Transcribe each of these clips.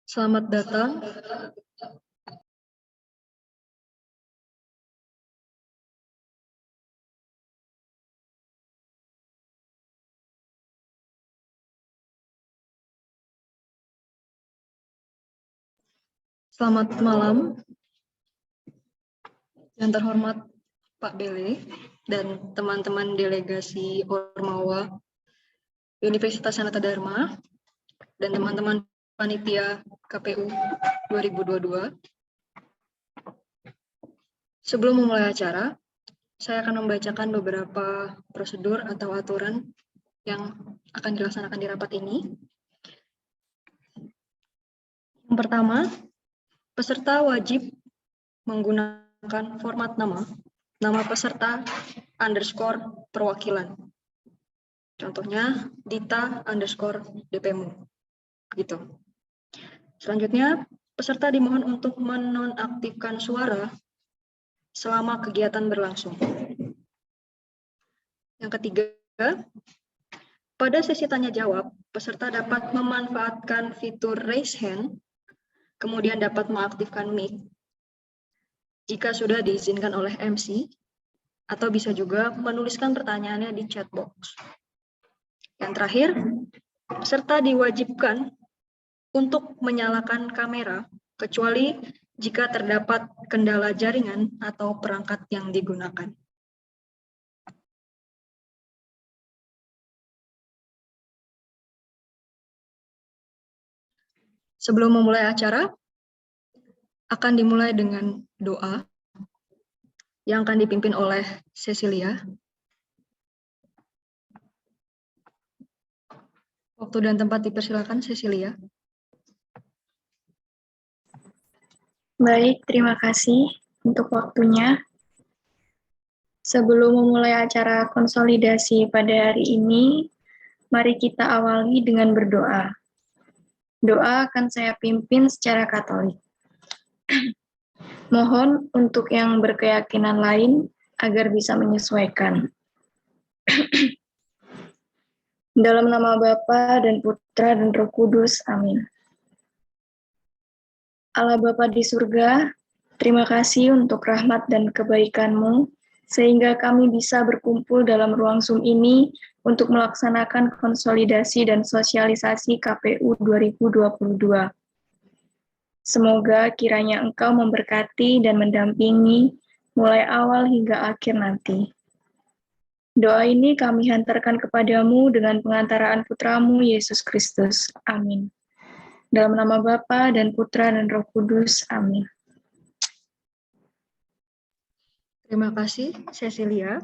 Selamat datang. Selamat malam, yang terhormat Pak Bele dan teman-teman delegasi Ormawa Universitas Sanata Dharma dan teman-teman panitia KPU 2022. Sebelum memulai acara, saya akan membacakan beberapa prosedur atau aturan yang akan dilaksanakan di rapat ini. Yang pertama, peserta wajib menggunakan format nama peserta underscore perwakilan. Contohnya Dita underscore DPMU. Gitu. Selanjutnya, peserta dimohon untuk menonaktifkan suara selama kegiatan berlangsung. Yang ketiga, pada sesi tanya jawab, peserta dapat memanfaatkan fitur raise hand, kemudian dapat mengaktifkan mic jika sudah diizinkan oleh MC, atau bisa juga menuliskan pertanyaannya di chat box. Yang terakhir, peserta diwajibkan untuk menyalakan kamera, kecuali jika terdapat kendala jaringan atau perangkat yang digunakan. Sebelum memulai acara, akan dimulai dengan doa yang akan dipimpin oleh Cecilia. Waktu dan tempat dipersilakan, Cecilia. Baik, terima kasih untuk waktunya. Sebelum memulai acara konsolidasi pada hari ini, Mari kita awali dengan berdoa. Doa akan saya pimpin secara Katolik. Mohon untuk yang berkeyakinan lain agar bisa menyesuaikan. Dalam nama Bapa dan Putra dan Roh Kudus. Amin. Allah Bapa di surga, terima kasih untuk rahmat dan kebaikan-Mu, sehingga kami bisa berkumpul dalam ruang Zoom ini untuk melaksanakan konsolidasi dan sosialisasi KPU 2022. Semoga kiranya Engkau memberkati dan mendampingi mulai awal hingga akhir nanti. Doa ini kami hantarkan kepadamu dengan pengantaraan Putramu, Yesus Kristus. Amin. Dalam nama Bapa dan Putra dan Roh Kudus. Amin. Terima kasih, Cecilia.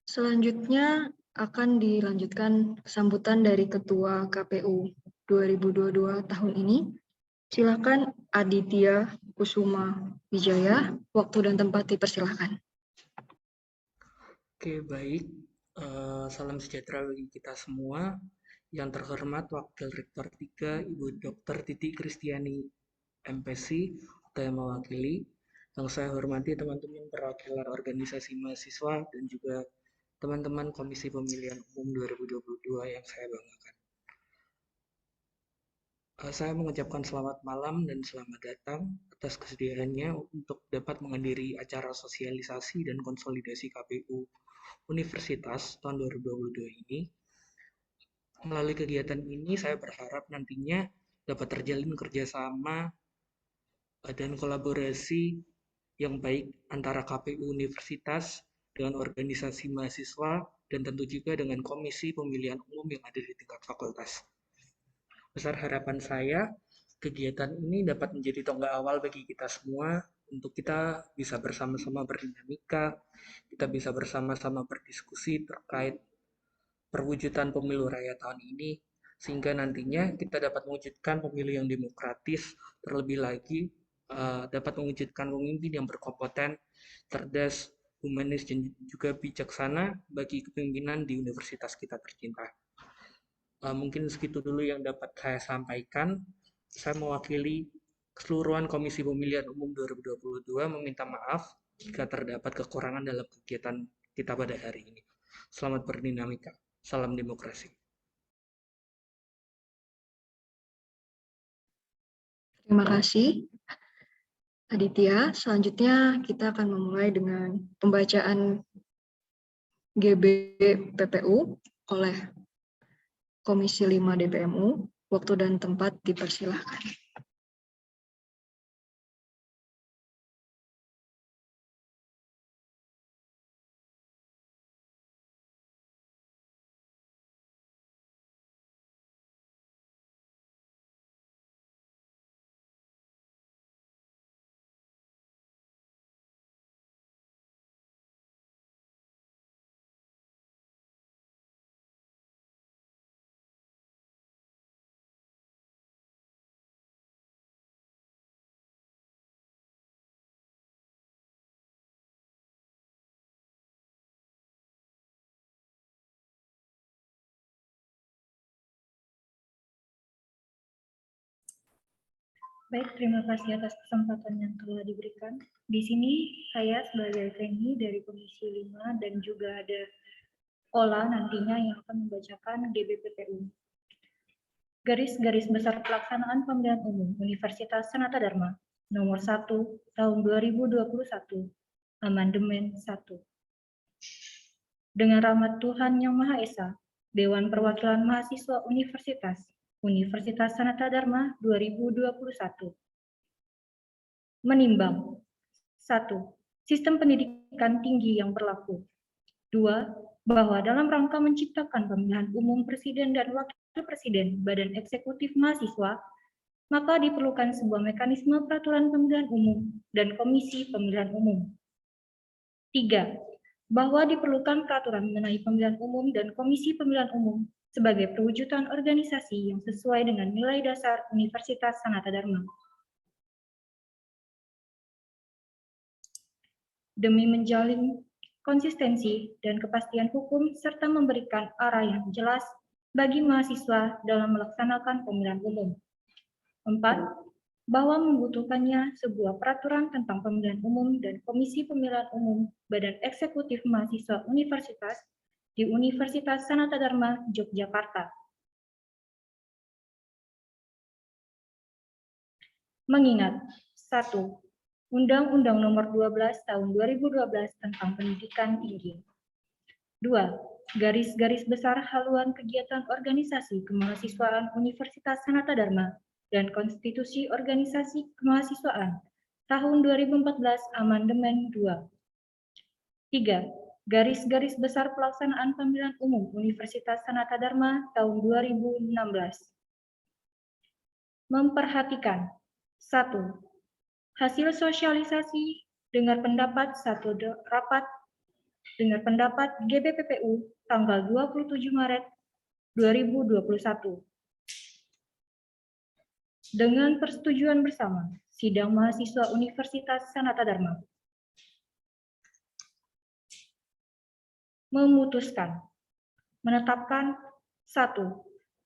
Selanjutnya akan dilanjutkan sambutan dari Ketua KPU 2022 tahun ini. Silakan Aditya Kusuma Wijaya, waktu dan tempat dipersilakan. Oke, baik. Salam sejahtera bagi kita semua. Yang terhormat Wakil Rektor 3, Ibu Dr. Titi Kristiani, MPC, yang mewakili. Yang saya hormati teman-teman perwakilan organisasi mahasiswa dan juga teman-teman Komisi Pemilihan Umum 2022 yang saya banggakan. Saya mengucapkan selamat malam dan selamat datang atas kesediaannya untuk dapat menghadiri acara sosialisasi dan konsolidasi KPU Universitas tahun 2022 ini. Melalui kegiatan ini, saya berharap nantinya dapat terjalin kerjasama dan kolaborasi yang baik antara KPU Universitas dengan organisasi mahasiswa dan tentu juga dengan Komisi Pemilihan Umum yang ada di tingkat fakultas. Besar harapan saya, kegiatan ini dapat menjadi tonggak awal bagi kita semua untuk kita bisa bersama-sama berdinamika, kita bisa bersama-sama berdiskusi terkait perwujudan pemilu raya tahun ini, sehingga nantinya kita dapat mewujudkan pemilu yang demokratis, terlebih lagi dapat mewujudkan pemimpin yang berkompeten, cerdas, humanis, dan juga bijaksana bagi kepemimpinan di universitas kita tercinta. Mungkin segitu dulu yang dapat saya sampaikan. Saya mewakili keseluruhan Komisi Pemilihan Umum 2022 meminta maaf jika terdapat kekurangan dalam kegiatan kita pada hari ini. Selamat berdinamika. Salam demokrasi. Terima kasih, Aditya. Selanjutnya kita akan memulai dengan pembacaan GBPPU oleh Komisi 5 DPMU. Waktu dan tempat dipersilahkan. Baik, terima kasih atas kesempatan yang telah diberikan. Di sini saya sebagai Feni dari Komisi 5 dan juga ada Ola nantinya yang akan membacakan GBPPU. Garis-garis besar pelaksanaan pemilihan umum Universitas Sanata Dharma nomor 1 tahun 2021, Amandemen 1. Dengan rahmat Tuhan Yang Maha Esa, Dewan Perwakilan Mahasiswa Universitas Sanata Dharma 2021. Menimbang 1. Sistem pendidikan tinggi yang berlaku. 2. Bahwa dalam rangka menciptakan pemilihan umum presiden dan wakil presiden Badan Eksekutif Mahasiswa, maka diperlukan sebuah mekanisme peraturan pemilihan umum dan komisi pemilihan umum. 3. Bahwa diperlukan peraturan mengenai pemilihan umum dan komisi pemilihan umum sebagai perwujudan organisasi yang sesuai dengan nilai dasar Universitas Sanata Dharma. Demi menjalin konsistensi, dan kepastian hukum, serta memberikan arah yang jelas bagi mahasiswa dalam melaksanakan pemilihan umum. 4. Bahwa membutuhkannya sebuah peraturan tentang pemilihan umum dan Komisi Pemilihan Umum Badan Eksekutif Mahasiswa Universitas di Universitas Sanata Dharma, Yogyakarta. Mengingat 1. Undang-Undang Nomor 12 Tahun 2012 tentang Pendidikan Tinggi. 2. Garis-garis besar haluan kegiatan organisasi kemahasiswaan Universitas Sanata Dharma dan Konstitusi Organisasi Kemahasiswaan tahun 2014 Amandemen 2. 3. Garis-garis besar pelaksanaan pemilihan umum Universitas Sanata Dharma tahun 2016. Memperhatikan 1. Hasil sosialisasi dengar pendapat rapat dengar pendapat GBPPU tanggal 27 Maret 2021. Dengan persetujuan bersama Sidang Mahasiswa Universitas Sanata Dharma. Memutuskan, menetapkan 1.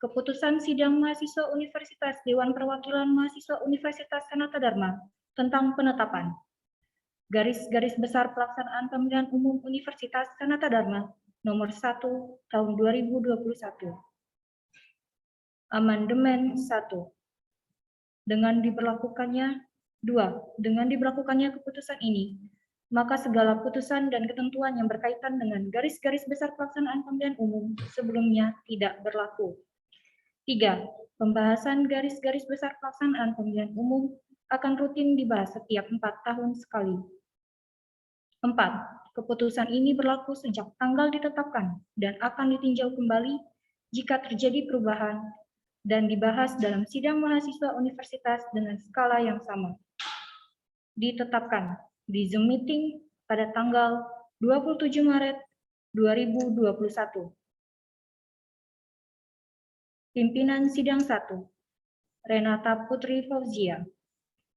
Keputusan Sidang Mahasiswa Universitas Dewan Perwakilan Mahasiswa Universitas Sanata Dharma tentang penetapan garis-garis besar pelaksanaan pemilihan umum Universitas Sanata Dharma nomor 1 tahun 2021. Amandemen 1. Dengan diberlakukannya keputusan ini, maka segala putusan dan ketentuan yang berkaitan dengan garis-garis besar pelaksanaan pemilihan umum sebelumnya tidak berlaku. 3. Pembahasan garis-garis besar pelaksanaan pemilihan umum akan rutin dibahas setiap 4 tahun sekali. 4. Keputusan ini berlaku sejak tanggal ditetapkan dan akan ditinjau kembali jika terjadi perubahan dan dibahas dalam sidang mahasiswa universitas dengan skala yang sama. Ditetapkan di Zoom meeting pada tanggal 27 Maret 2021. Pimpinan Sidang 1, Renata Putri Fauzia.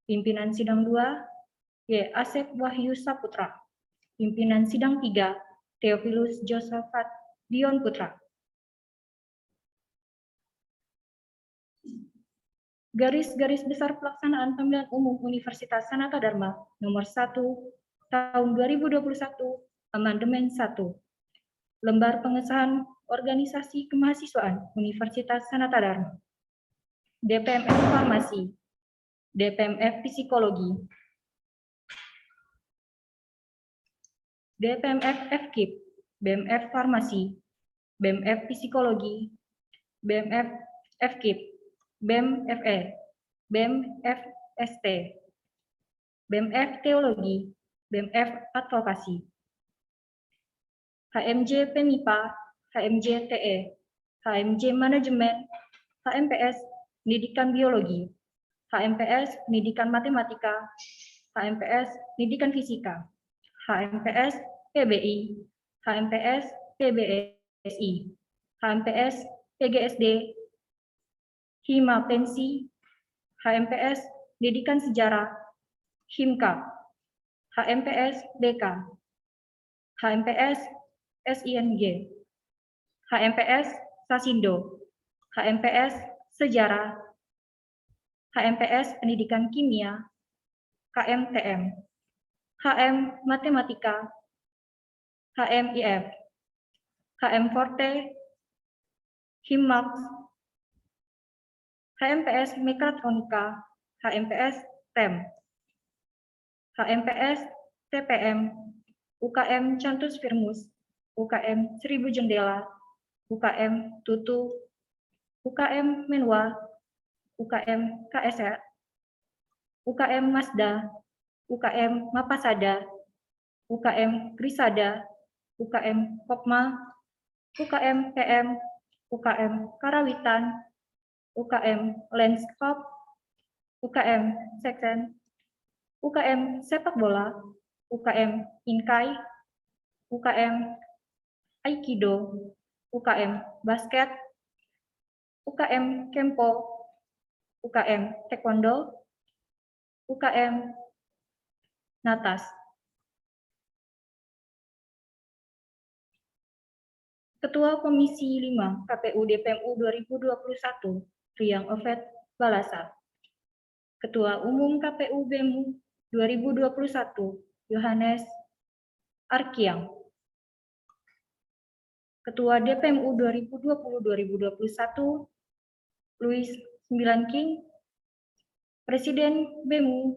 Pimpinan Sidang 2, Y. Asep Wahyu Saputra. Pimpinan Sidang 3, Theophilus Josephat Dion Putra. Garis-garis besar pelaksanaan pemilihan umum Universitas Sanata Dharma nomor 1 tahun 2021, Amandemen 1. Lembar pengesahan organisasi kemahasiswaan Universitas Sanata Dharma. DPMF Farmasi, DPMF Psikologi, DPMF FKIP, BMF Farmasi, BMF Psikologi, BMF FKIP, BEM FE, BEM FST, BMF Teologi, BMF Advokasi, HMJ PEMIPA, HMJ TE, HMJ Manajemen, HMPS Pendidikan Biologi, HMPS Pendidikan Matematika, HMPS Pendidikan Fisika, HMPS PBI, HMPS PBSI, HMPS PGSD, Hima Pensi, HMPS Pendidikan Sejarah, HIMKA, HMPS BK, HMPS SING, HMPS Sasindo, HMPS Sejarah, HMPS Pendidikan Kimia, KMTM, HM Matematika, HMIF, HM Forte, HIMAX, HMPS Mekatronika, HMPS TEM, HMPS TPM, UKM Cantus Firmus, UKM Seribu Jendela, UKM Tutu, UKM Menwa, UKM KSR, UKM Mazda, UKM Mapasada, UKM Grisada, UKM Kopma, UKM PM, UKM Karawitan, UKM Landscape, UKM Seksen, UKM Sepak Bola, UKM Inkai, UKM Aikido, UKM Basket, UKM Kempo, UKM Taekwondo, UKM Natas. Ketua Komisi 5 KPU DPMU 2021, Riang Ovet Balasa. Ketua Umum KPU BEMU 2021, Yohanes Arkiang. Ketua DPMU 2020-2021, Louis Sembilanking. Presiden BEMU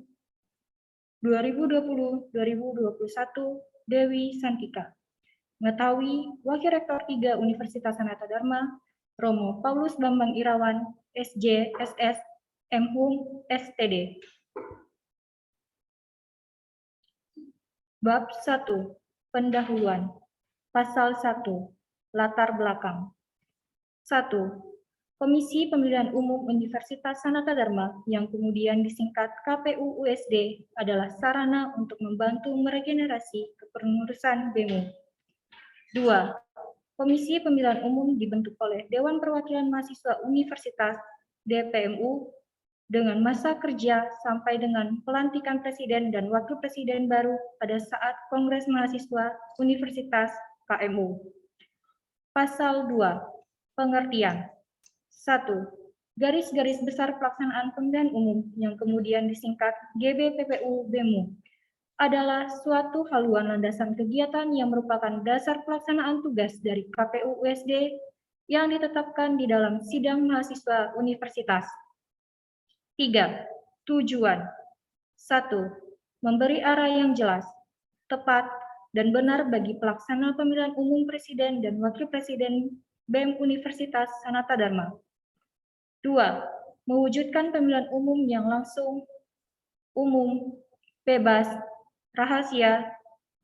2020-2021, Dewi Santika. Mengetahui Wakil Rektor 3 Universitas Sanata Dharma, Romo Paulus Bambang Irawan, SJ, SS, MHUM, STD. Bab 1. Pendahuluan. Pasal 1. Latar belakang. 1. Komisi Pemilihan Umum Universitas Sanata Dharma yang kemudian disingkat KPU-USD adalah sarana untuk membantu meregenerasi kepengurusan BEMU. 2. Komisi Pemilihan Umum dibentuk oleh Dewan Perwakilan Mahasiswa Universitas DPMU dengan masa kerja sampai dengan pelantikan Presiden dan Wakil Presiden baru pada saat Kongres Mahasiswa Universitas KMU. Pasal 2. Pengertian. 1. Garis-garis besar pelaksanaan pemilihan umum yang kemudian disingkat GBPPU BEMU adalah suatu haluan landasan kegiatan yang merupakan dasar pelaksanaan tugas dari KPU USD yang ditetapkan di dalam sidang mahasiswa universitas. 3. Tujuan. 1. Memberi arah yang jelas, tepat, dan benar bagi pelaksana pemilihan umum Presiden dan Wakil Presiden BEM Universitas Sanata Dharma. 2. Mewujudkan pemilihan umum yang langsung, umum, bebas, rahasia,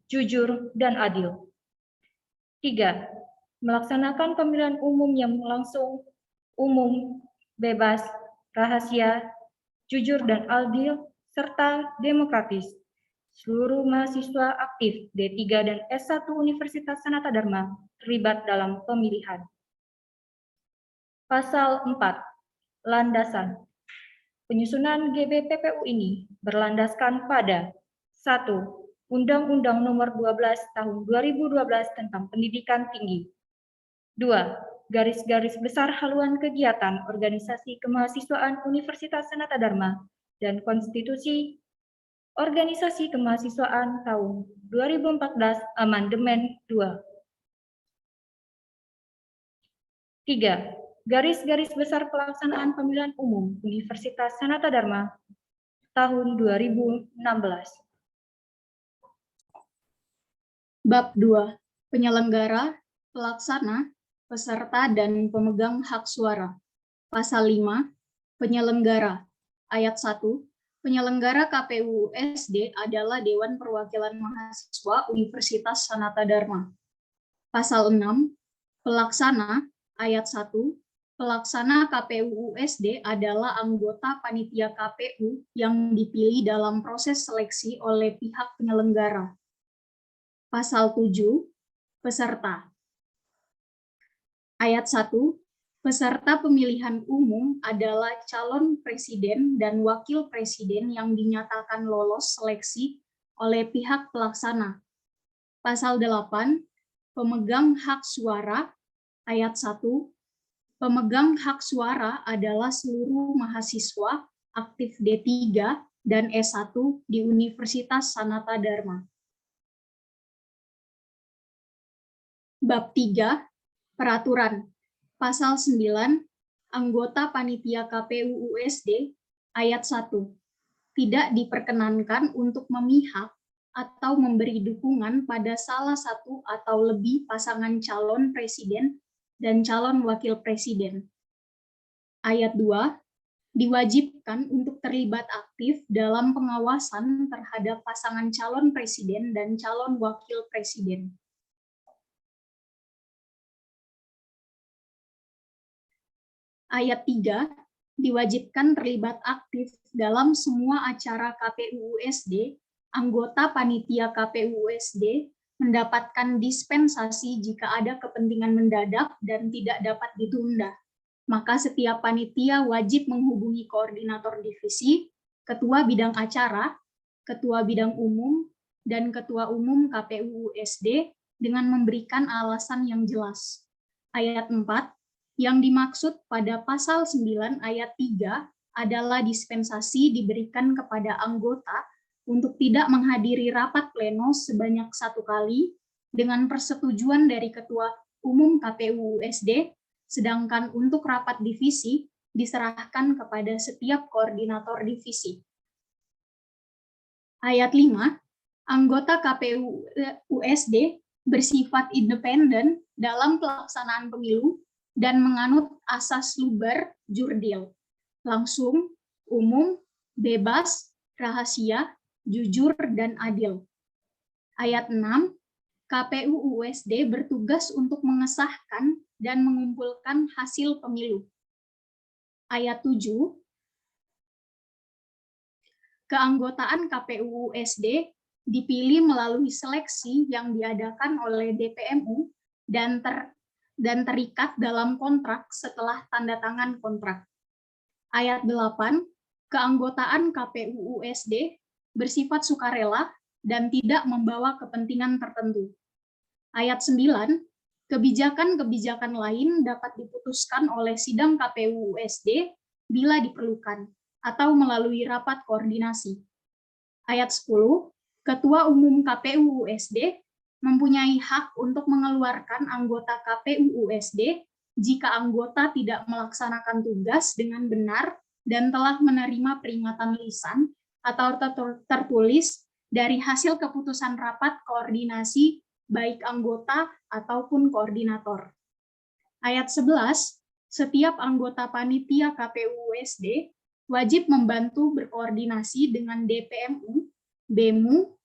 jujur, dan adil. 3. Melaksanakan pemilihan umum yang langsung, umum, bebas, rahasia, jujur, dan adil, serta demokratis. Seluruh mahasiswa aktif D3 dan S1 Universitas Sanata Dharma terlibat dalam pemilihan. Pasal 4. Landasan. Penyusunan GBPPU ini berlandaskan pada 1. Undang-Undang Nomor 12 Tahun 2012 tentang Pendidikan Tinggi. 2. Garis-garis besar haluan kegiatan organisasi kemahasiswaan Universitas Sanata Dharma dan Konstitusi Organisasi Kemahasiswaan tahun 2014 Amandemen 2. 3. Garis-garis besar pelaksanaan pemilihan umum Universitas Sanata Dharma tahun 2016. Bab 2. Penyelenggara, pelaksana, peserta, dan pemegang hak suara. Pasal 5. Penyelenggara. Ayat 1. Penyelenggara KPU USD adalah Dewan Perwakilan Mahasiswa Universitas Sanata Dharma. Pasal 6. Pelaksana. Ayat 1. Pelaksana KPU USD adalah anggota panitia KPU yang dipilih dalam proses seleksi oleh pihak penyelenggara. Pasal 7. Peserta. Ayat 1. Peserta pemilihan umum adalah calon presiden dan wakil presiden yang dinyatakan lolos seleksi oleh pihak pelaksana. Pasal 8. Pemegang hak suara. Ayat 1. Pemegang hak suara adalah seluruh mahasiswa aktif D3 dan S1 di Universitas Sanata Dharma. Bab 3. Peraturan. Pasal 9. Anggota Panitia KPU USD. Ayat 1. Tidak diperkenankan untuk memihak atau memberi dukungan pada salah satu atau lebih pasangan calon presiden dan calon wakil presiden. Ayat 2. Diwajibkan untuk terlibat aktif dalam pengawasan terhadap pasangan calon presiden dan calon wakil presiden. Ayat 3. Diwajibkan terlibat aktif dalam semua acara KPU USD, anggota panitia KPU USD mendapatkan dispensasi jika ada kepentingan mendadak dan tidak dapat ditunda. Maka setiap panitia wajib menghubungi koordinator divisi, ketua bidang acara, ketua bidang umum, dan ketua umum KPU USD dengan memberikan alasan yang jelas. Ayat 4, yang dimaksud pada pasal 9 ayat 3 adalah dispensasi diberikan kepada anggota untuk tidak menghadiri rapat pleno sebanyak 1 kali dengan persetujuan dari Ketua Umum KPU USD, sedangkan untuk rapat divisi diserahkan kepada setiap koordinator divisi. Ayat 5, anggota KPU USD bersifat independen dalam pelaksanaan pemilu dan menganut asas luber jurdil, langsung, umum, bebas, rahasia, jujur, dan adil. Ayat 6, KPU USD bertugas untuk mengesahkan dan mengumpulkan hasil pemilu. Ayat 7, keanggotaan KPU USD dipilih melalui seleksi yang diadakan oleh DPMU dan terikat dalam kontrak setelah tanda tangan kontrak. Ayat 8, keanggotaan KPU USD bersifat sukarela dan tidak membawa kepentingan tertentu. Ayat 9, kebijakan-kebijakan lain dapat diputuskan oleh sidang KPU USD bila diperlukan, atau melalui rapat koordinasi. Ayat 10, Ketua Umum KPU USD mempunyai hak untuk mengeluarkan anggota KPU USD jika anggota tidak melaksanakan tugas dengan benar dan telah menerima peringatan lisan atau tertulis dari hasil keputusan rapat koordinasi baik anggota ataupun koordinator. Ayat 11, setiap anggota panitia KPU USD wajib membantu berkoordinasi dengan DPMU, BEMU,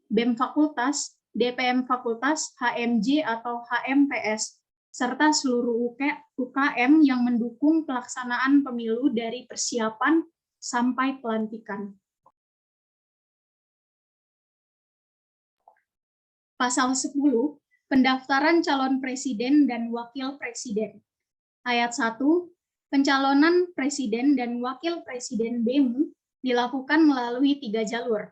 BEM Fakultas, DPM Fakultas, HMJ atau HMPS, serta seluruh UKM yang mendukung pelaksanaan pemilu dari persiapan sampai pelantikan. Pasal 10, pendaftaran calon presiden dan wakil presiden. Ayat 1, pencalonan presiden dan wakil presiden BEMU dilakukan melalui 3 jalur.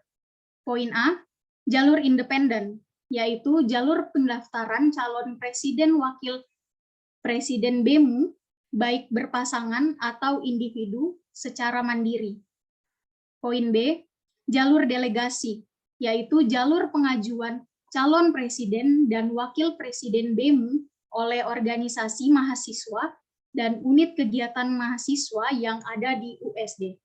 Poin A, jalur independen, yaitu jalur pendaftaran calon presiden wakil presiden BEMU, baik berpasangan atau individu secara mandiri. Poin B, jalur delegasi, yaitu jalur pengajuan calon presiden dan wakil presiden BEMU oleh organisasi mahasiswa dan unit kegiatan mahasiswa yang ada di USD.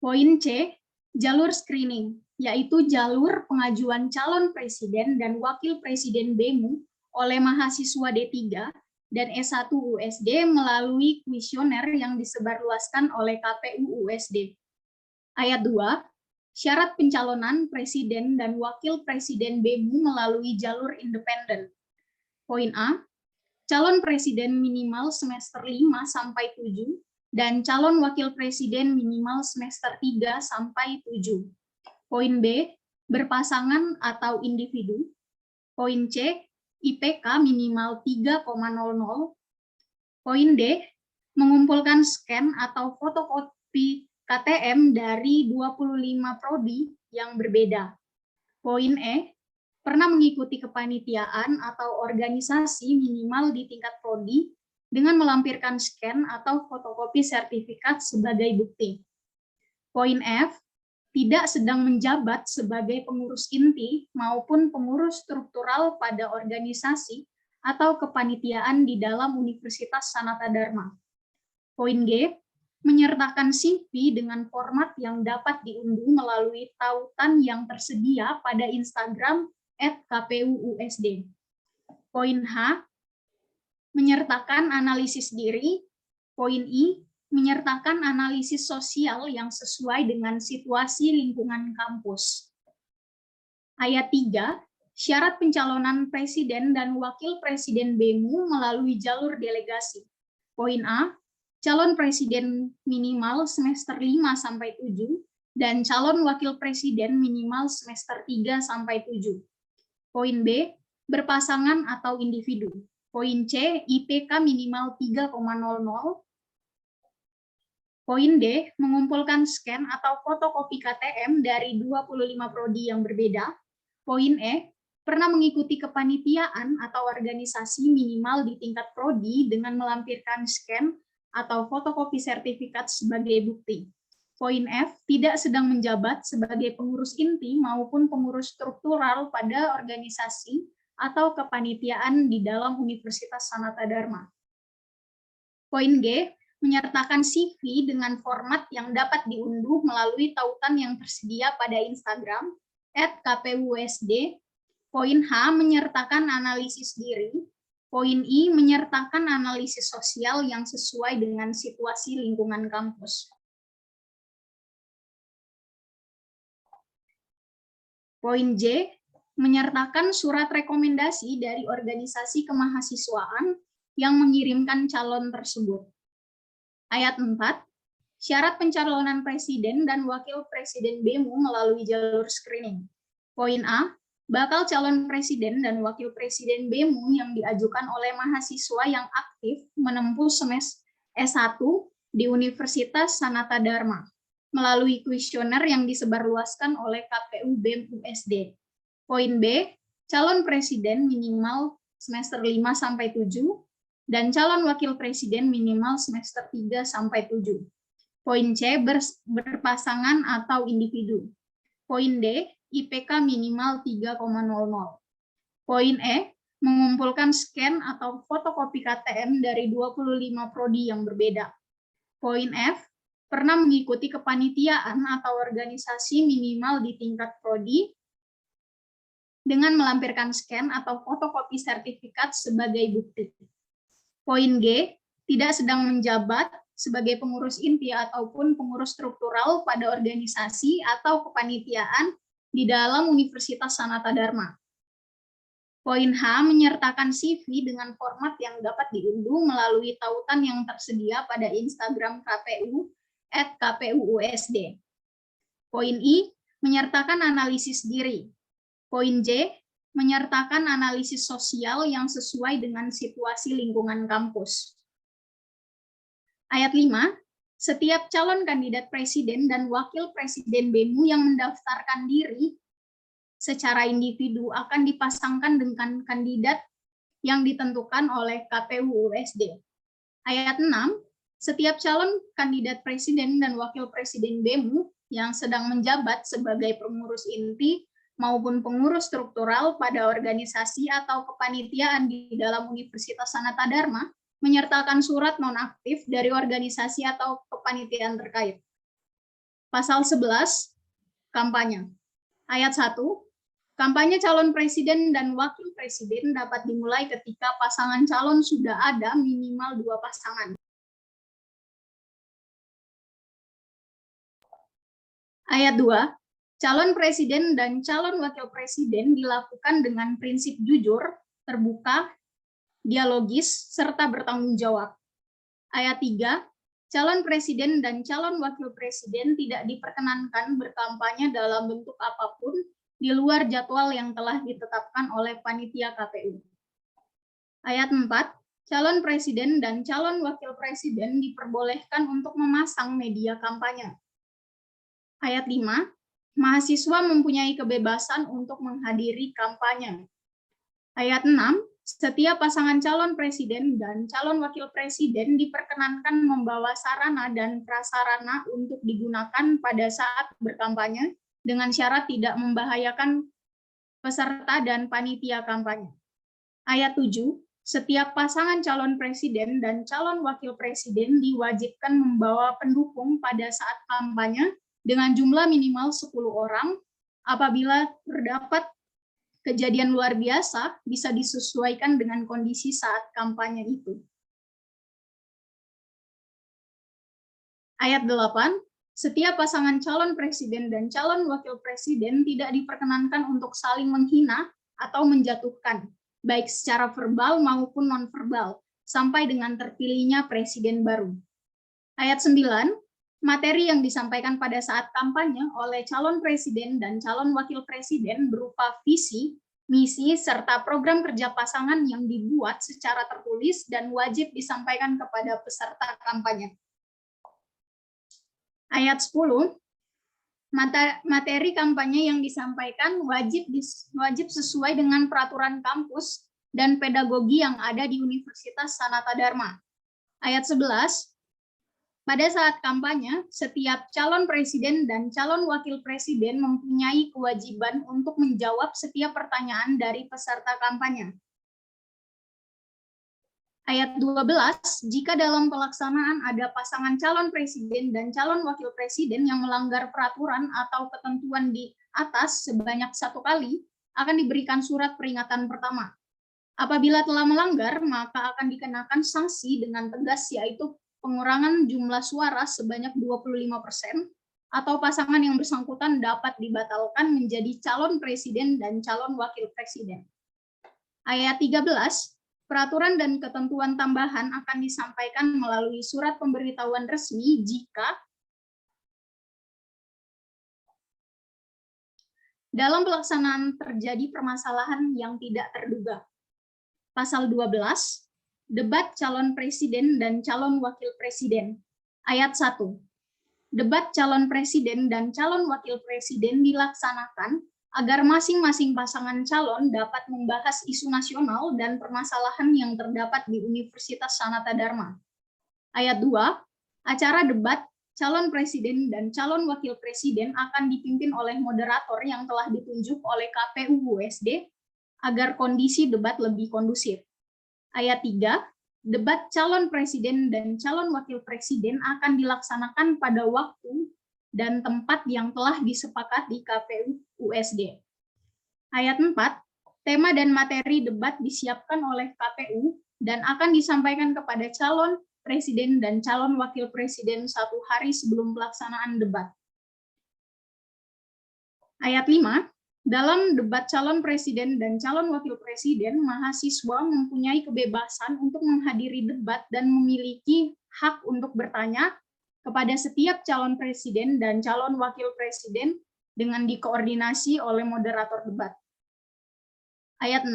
Poin C, jalur screening, yaitu jalur pengajuan calon presiden dan wakil presiden BEMU oleh mahasiswa D3 dan S1 USD melalui kuesioner yang disebarluaskan oleh KPU USD. Ayat 2, syarat pencalonan presiden dan wakil presiden BEMU melalui jalur independen. Poin A, calon presiden minimal semester 5-7 dan calon wakil presiden minimal semester 3-7. Poin B, berpasangan atau individu. Poin C, IPK minimal 3,00. Poin D, mengumpulkan scan atau fotokopi KTM dari 25 prodi yang berbeda. Poin E, pernah mengikuti kepanitiaan atau organisasi minimal di tingkat prodi dengan melampirkan scan atau fotokopi sertifikat sebagai bukti. Poin F, tidak sedang menjabat sebagai pengurus inti maupun pengurus struktural pada organisasi atau kepanitiaan di dalam Universitas Sanata Dharma. Poin G, menyertakan CV dengan format yang dapat diunduh melalui tautan yang tersedia pada Instagram @KPUUSD. Poin H, menyertakan analisis diri. Poin I, menyertakan analisis sosial yang sesuai dengan situasi lingkungan kampus. Ayat 3, syarat pencalonan presiden dan wakil presiden BEMU melalui jalur delegasi. Poin A, calon presiden minimal semester 5-7 dan calon wakil presiden minimal semester 3-7. Poin B, berpasangan atau individu. Poin C, IPK minimal 3,00. Poin D, mengumpulkan scan atau fotokopi KTM dari 25 prodi yang berbeda. Poin E, pernah mengikuti kepanitiaan atau organisasi minimal di tingkat prodi dengan melampirkan scan atau fotokopi sertifikat sebagai bukti. Poin F, tidak sedang menjabat sebagai pengurus inti maupun pengurus struktural pada organisasi atau kepanitiaan di dalam Universitas Sanata Dharma. Poin G, menyertakan CV dengan format yang dapat diunduh melalui tautan yang tersedia pada Instagram @kpusd. Poin H, menyertakan analisis diri. Poin I, menyertakan analisis sosial yang sesuai dengan situasi lingkungan kampus. Poin J, menyertakan surat rekomendasi dari organisasi kemahasiswaan yang mengirimkan calon tersebut. Ayat 4, syarat pencalonan presiden dan wakil presiden BEMU melalui jalur screening. Poin A, bakal calon presiden dan wakil presiden BEMU yang diajukan oleh mahasiswa yang aktif menempuh semester S1 di Universitas Sanata Dharma melalui kuesioner yang disebarluaskan oleh KPU BEM USD. Poin B, calon presiden minimal semester 5-7 dan calon wakil presiden minimal semester 3-7. Poin C, berpasangan atau individu. Poin D, IPK minimal 3,00. Poin E, mengumpulkan scan atau fotokopi KTM dari 25 prodi yang berbeda. Poin F, pernah mengikuti kepanitiaan atau organisasi minimal di tingkat prodi dengan melampirkan scan atau fotokopi sertifikat sebagai bukti. Poin G, tidak sedang menjabat sebagai pengurus inti ataupun pengurus struktural pada organisasi atau kepanitiaan di dalam Universitas Sanata Dharma. Poin H, menyertakan CV dengan format yang dapat diunduh melalui tautan yang tersedia pada Instagram KPU @kpuusd. Poin I, menyertakan analisis diri. Poin J, menyertakan analisis sosial yang sesuai dengan situasi lingkungan kampus. Ayat 5, setiap calon kandidat presiden dan wakil presiden BEMU yang mendaftarkan diri secara individu akan dipasangkan dengan kandidat yang ditentukan oleh KPU USD. Ayat 6, setiap calon kandidat presiden dan wakil presiden BEMU yang sedang menjabat sebagai pengurus inti maupun pengurus struktural pada organisasi atau kepanitiaan di dalam Universitas Sanata Dharma menyertakan surat nonaktif dari organisasi atau kepanitiaan terkait. Pasal 11, kampanye. Ayat 1, kampanye calon presiden dan wakil presiden dapat dimulai ketika pasangan calon sudah ada minimal 2 pasangan. Ayat 2, calon presiden dan calon wakil presiden dilakukan dengan prinsip jujur, terbuka, dialogis, serta bertanggung jawab. Ayat 3, calon presiden dan calon wakil presiden tidak diperkenankan berkampanye dalam bentuk apapun di luar jadwal yang telah ditetapkan oleh panitia KPU. Ayat 4, calon presiden dan calon wakil presiden diperbolehkan untuk memasang media kampanye. Ayat 5, mahasiswa mempunyai kebebasan untuk menghadiri kampanye. Ayat 6, setiap pasangan calon presiden dan calon wakil presiden diperkenankan membawa sarana dan prasarana untuk digunakan pada saat berkampanye dengan syarat tidak membahayakan peserta dan panitia kampanye. Ayat 7, setiap pasangan calon presiden dan calon wakil presiden diwajibkan membawa pendukung pada saat kampanye dengan jumlah minimal 10 orang. Apabila terdapat kejadian luar biasa, bisa disesuaikan dengan kondisi saat kampanye itu. Ayat 8, setiap pasangan calon presiden dan calon wakil presiden tidak diperkenankan untuk saling menghina atau menjatuhkan, baik secara verbal maupun non-verbal, sampai dengan terpilihnya presiden baru. Ayat 9, materi yang disampaikan pada saat kampanye oleh calon presiden dan calon wakil presiden berupa visi, misi, serta program kerja pasangan yang dibuat secara tertulis dan wajib disampaikan kepada peserta kampanye. Ayat 10, Materi kampanye yang disampaikan wajib sesuai dengan peraturan kampus dan pedagogi yang ada di Universitas Sanata Dharma. Ayat 11, pada saat kampanye, setiap calon presiden dan calon wakil presiden mempunyai kewajiban untuk menjawab setiap pertanyaan dari peserta kampanye. Ayat 12, jika dalam pelaksanaan ada pasangan calon presiden dan calon wakil presiden yang melanggar peraturan atau ketentuan di atas sebanyak 1 kali, akan diberikan surat peringatan pertama. Apabila telah melanggar, maka akan dikenakan sanksi dengan tegas, yaitu pengurangan jumlah suara sebanyak 25% atau pasangan yang bersangkutan dapat dibatalkan menjadi calon presiden dan calon wakil presiden. Ayat 13, peraturan dan ketentuan tambahan akan disampaikan melalui surat pemberitahuan resmi jika dalam pelaksanaan terjadi permasalahan yang tidak terduga. Pasal 12, debat calon presiden dan calon wakil presiden. Ayat 1. Debat calon presiden dan calon wakil presiden dilaksanakan agar masing-masing pasangan calon dapat membahas isu nasional dan permasalahan yang terdapat di Universitas Sanata Dharma. Ayat 2, acara debat calon presiden dan calon wakil presiden akan dipimpin oleh moderator yang telah ditunjuk oleh KPU USD agar kondisi debat lebih kondusif. Ayat 3, debat calon presiden dan calon wakil presiden akan dilaksanakan pada waktu dan tempat yang telah disepakati KPU USD. Ayat 4, tema dan materi debat disiapkan oleh KPU dan akan disampaikan kepada calon presiden dan calon wakil presiden 1 hari sebelum pelaksanaan debat. Ayat 5, dalam debat calon presiden dan calon wakil presiden, mahasiswa mempunyai kebebasan untuk menghadiri debat dan memiliki hak untuk bertanya kepada setiap calon presiden dan calon wakil presiden dengan dikoordinasi oleh moderator debat. Ayat 6,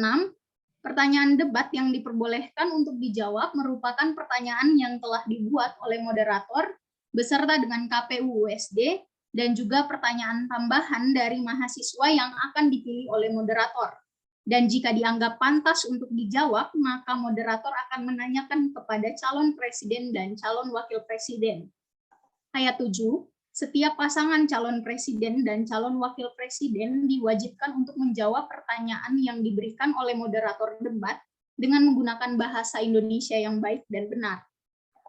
pertanyaan debat yang diperbolehkan untuk dijawab merupakan pertanyaan yang telah dibuat oleh moderator beserta dengan KPU USD dan juga pertanyaan tambahan dari mahasiswa yang akan dipilih oleh moderator. Dan jika dianggap pantas untuk dijawab, maka moderator akan menanyakan kepada calon presiden dan calon wakil presiden. Ayat 7, setiap pasangan calon presiden dan calon wakil presiden diwajibkan untuk menjawab pertanyaan yang diberikan oleh moderator debat dengan menggunakan bahasa Indonesia yang baik dan benar.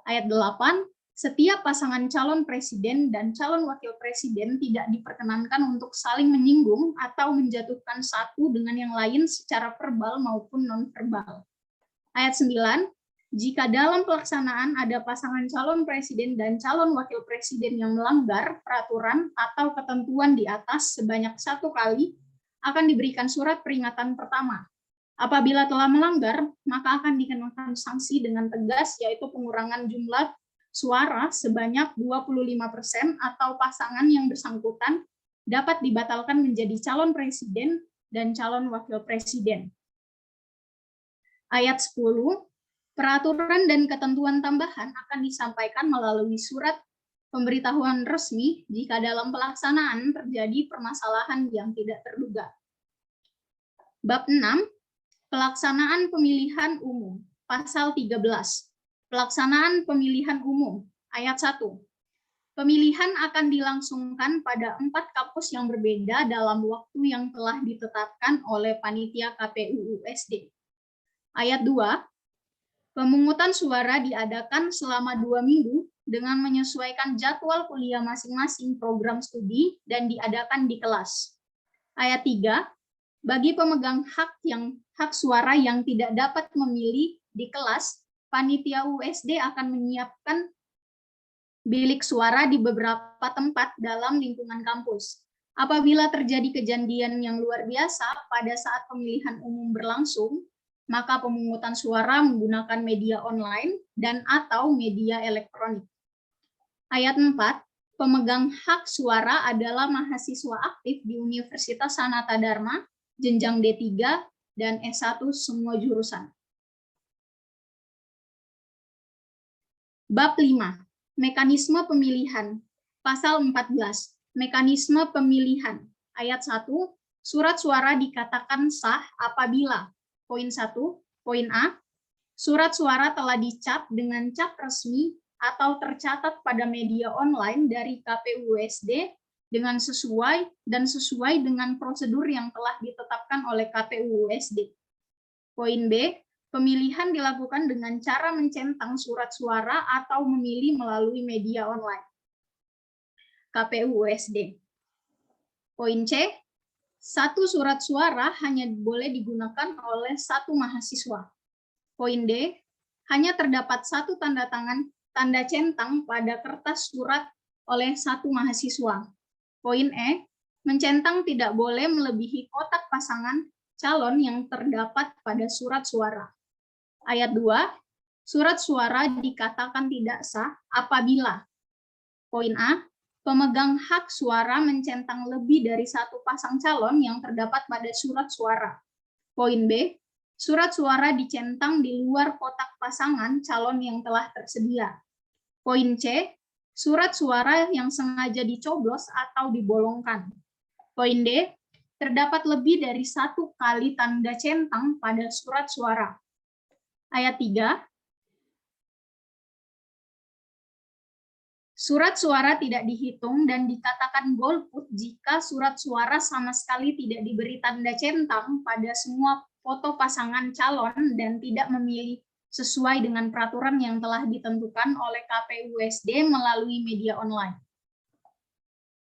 Ayat 8, setiap pasangan calon presiden dan calon wakil presiden tidak diperkenankan untuk saling menyinggung atau menjatuhkan satu dengan yang lain secara verbal maupun non-verbal. Ayat 9, jika dalam pelaksanaan ada pasangan calon presiden dan calon wakil presiden yang melanggar peraturan atau ketentuan di atas sebanyak 1 kali, akan diberikan surat peringatan pertama. Apabila telah melanggar, maka akan dikenakan sanksi dengan tegas, yaitu pengurangan jumlah suara sebanyak 25% atau pasangan yang bersangkutan dapat dibatalkan menjadi calon presiden dan calon wakil presiden. Ayat 10, peraturan dan ketentuan tambahan akan disampaikan melalui surat pemberitahuan resmi jika dalam pelaksanaan terjadi permasalahan yang tidak terduga. Bab 6, pelaksanaan pemilihan umum. Pasal 13, pelaksanaan pemilihan umum. Ayat 1, pemilihan akan dilangsungkan pada 4 kampus yang berbeda dalam waktu yang telah ditetapkan oleh panitia KPU USD. Ayat 2, pemungutan suara diadakan selama 2 minggu dengan menyesuaikan jadwal kuliah masing-masing program studi dan diadakan di kelas. Ayat 3, bagi pemegang hak suara yang tidak dapat memilih di kelas, panitia USD akan menyiapkan bilik suara di beberapa tempat dalam lingkungan kampus. Apabila terjadi kejadian yang luar biasa pada saat pemilihan umum berlangsung, maka pemungutan suara menggunakan media online dan atau media elektronik. Ayat 4, pemegang hak suara adalah mahasiswa aktif di Universitas Sanata Dharma, jenjang D3 dan S1 semua jurusan. Bab 5, mekanisme pemilihan. Pasal 14, mekanisme pemilihan. Ayat 1, surat suara dikatakan sah apabila. Poin 1, poin A, surat suara telah dicap dengan cap resmi atau tercatat pada media online dari KPU USD dengan sesuai dengan prosedur yang telah ditetapkan oleh KPU USD. Poin B, pemilihan dilakukan dengan cara mencentang surat suara atau memilih melalui media online. KPU USD. Poin C, satu surat suara hanya boleh digunakan oleh satu mahasiswa. Poin D, hanya terdapat satu tanda tangan tanda centang pada kertas surat oleh satu mahasiswa. Poin E, mencentang tidak boleh melebihi kotak pasangan calon yang terdapat pada surat suara. Ayat 2, surat suara dikatakan tidak sah apabila. Poin A, pemegang hak suara mencentang lebih dari satu pasang calon yang terdapat pada surat suara. Poin B, surat suara dicentang di luar kotak pasangan calon yang telah tersedia. Poin C, surat suara yang sengaja dicoblos atau dibolongkan. Poin D, terdapat lebih dari satu kali tanda centang pada surat suara. Ayat 3, surat suara tidak dihitung dan dikatakan golput jika surat suara sama sekali tidak diberi tanda centang pada semua foto pasangan calon dan tidak memilih sesuai dengan peraturan yang telah ditentukan oleh KPU USD melalui media online.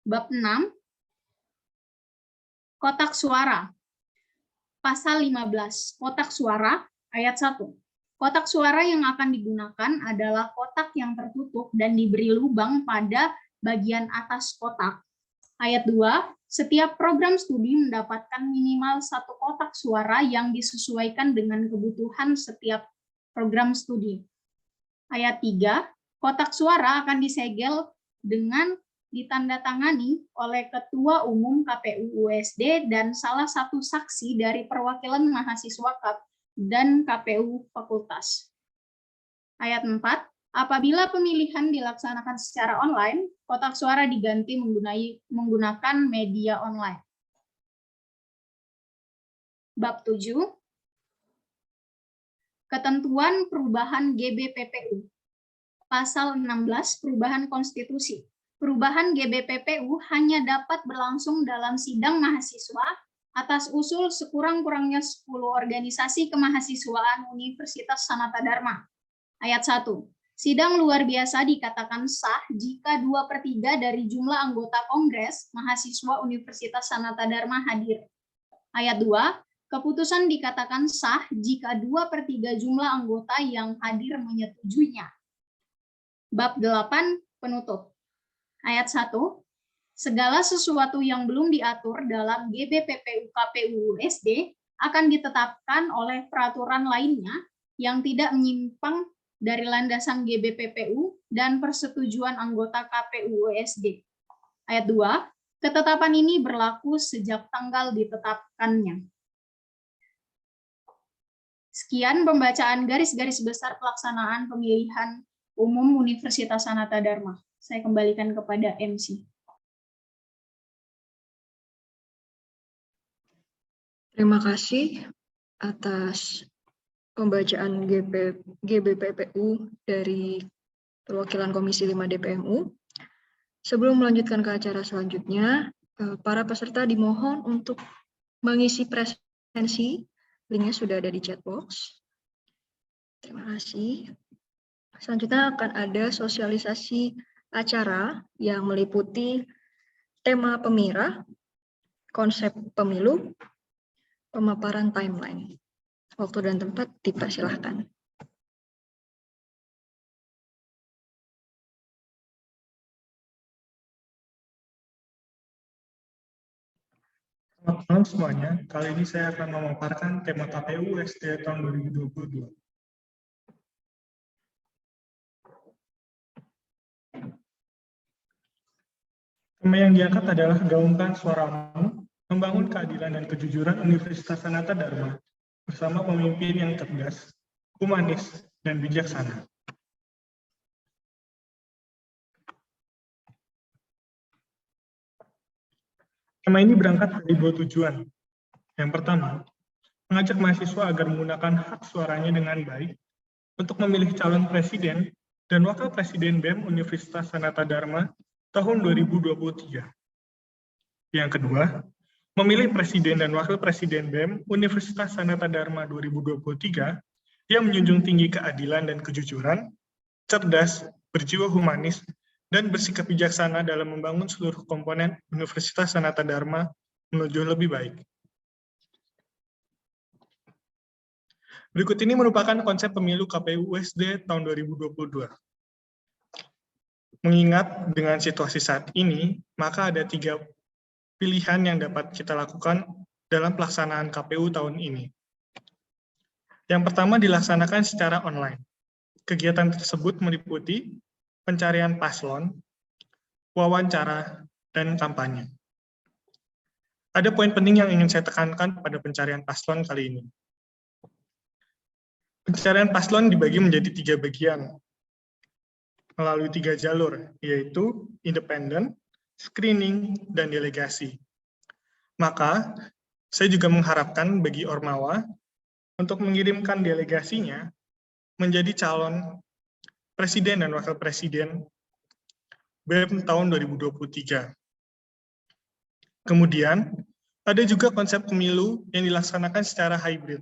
Bab 6, kotak suara. Pasal 15, kotak suara, ayat 1. Kotak suara yang akan digunakan adalah kotak yang tertutup dan diberi lubang pada bagian atas kotak. Ayat 2, setiap program studi mendapatkan minimal satu kotak suara yang disesuaikan dengan kebutuhan setiap program studi. Ayat 3, kotak suara akan disegel dengan ditandatangani oleh Ketua Umum KPU USD dan salah satu saksi dari perwakilan mahasiswa dan KPU Fakultas. Ayat 4, apabila pemilihan dilaksanakan secara online, kotak suara diganti menggunakan media online. Bab 7, ketentuan perubahan GBPPU. Pasal 16, perubahan konstitusi. Perubahan GBPPU hanya dapat berlangsung dalam sidang mahasiswa atas usul sekurang-kurangnya 10 organisasi kemahasiswaan Universitas Sanata Dharma. Ayat 1. Sidang luar biasa dikatakan sah jika 2/3 dari jumlah anggota Kongres mahasiswa Universitas Sanata Dharma hadir. Ayat 2. Keputusan dikatakan sah jika 2/3 jumlah anggota yang hadir menyetujuinya. Bab 8, penutup. Ayat 1. Segala sesuatu yang belum diatur dalam GBPPU KPU USD akan ditetapkan oleh peraturan lainnya yang tidak menyimpang dari landasan GBPPU dan persetujuan anggota KPU USD. Ayat 2, ketetapan ini berlaku sejak tanggal ditetapkannya. Sekian pembacaan garis-garis besar pelaksanaan pemilihan umum Universitas Sanata Dharma. Saya kembalikan kepada MC. Terima kasih atas pembacaan GBPPU dari perwakilan Komisi 5 DPMU. Sebelum melanjutkan ke acara selanjutnya, para peserta dimohon untuk mengisi presensi. Linknya sudah ada di chat box. Terima kasih. Selanjutnya akan ada sosialisasi acara yang meliputi tema Pemira, konsep pemilu, pemaparan timeline. Waktu dan tempat dipersilahkan. Selamat malam semuanya. Kali ini saya akan memaparkan tema KPU USD tahun 2022. Tema yang diangkat adalah gaungkan suaramu, membangun keadilan dan kejujuran Universitas Sanata Dharma bersama pemimpin yang cerdas, humanis, dan bijaksana. Tema ini berangkat dari 2 tujuan. Yang pertama, mengajak mahasiswa agar menggunakan hak suaranya dengan baik untuk memilih calon presiden dan wakil presiden BEM Universitas Sanata Dharma tahun 2023. Yang kedua, memilih presiden dan wakil presiden BEM Universitas Sanata Dharma 2023 yang menjunjung tinggi keadilan dan kejujuran, cerdas, berjiwa humanis, dan bersikap bijaksana dalam membangun seluruh komponen Universitas Sanata Dharma menuju lebih baik. Berikut ini merupakan konsep pemilu KPU USD tahun 2022. Mengingat dengan situasi saat ini, maka ada 3 pilihan yang dapat kita lakukan dalam pelaksanaan KPU tahun ini. Yang pertama dilaksanakan secara online. Kegiatan tersebut meliputi pencarian paslon, wawancara, dan kampanye. Ada poin penting yang ingin saya tekankan pada pencarian paslon kali ini. Pencarian paslon dibagi menjadi 3 bagian, melalui 3 jalur, yaitu independen, screening, dan delegasi. Maka, saya juga mengharapkan bagi Ormawa untuk mengirimkan delegasinya menjadi calon presiden dan wakil presiden BEM tahun 2023. Kemudian, ada juga konsep pemilu yang dilaksanakan secara hybrid.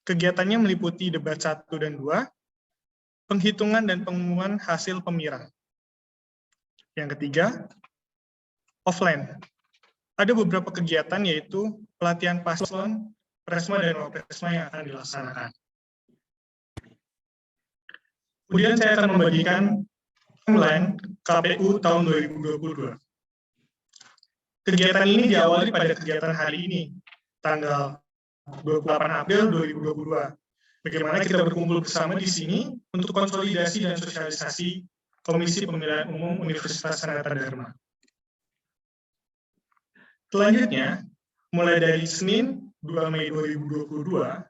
Kegiatannya meliputi debat 1 dan 2, penghitungan dan pengumuman hasil pemilihan. Yang ketiga, offline. Ada beberapa kegiatan yaitu pelatihan paslon, presma, dan wapresma yang akan dilaksanakan. Kemudian saya akan membagikan timeline KPU tahun 2022. Kegiatan ini diawali pada kegiatan hari ini, tanggal 28 April 2022. Bagaimana kita berkumpul bersama di sini untuk konsolidasi dan sosialisasi Komisi Pemilihan Umum Universitas Sanata Dharma. Selanjutnya, mulai dari Senin 2 Mei 2022,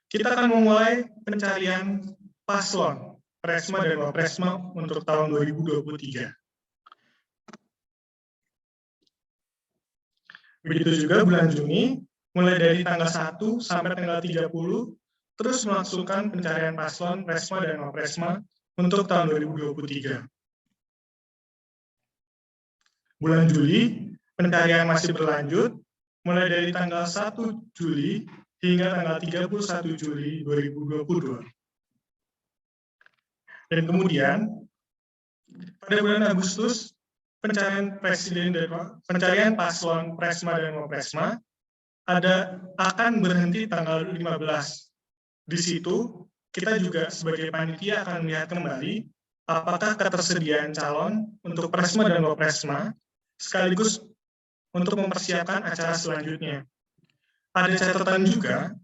kita akan memulai pencarian paslon, presma dan wapresma untuk tahun 2023. Begitu juga bulan Juni, mulai dari tanggal 1 sampai tanggal 30, terus melangsungkan pencarian paslon, presma dan wapresma untuk tahun 2023. Bulan Juli, pencarian masih berlanjut, mulai dari tanggal 1 Juli hingga tanggal 31 Juli 2022. Dan kemudian, pada bulan Agustus, pencarian paslon, presma dan wapresma akan berhenti tanggal 15. Di situ, kita juga sebagai panitia akan melihat kembali apakah ketersediaan calon untuk presma dan wapresma sekaligus untuk mempersiapkan acara selanjutnya. Ada catatan juga,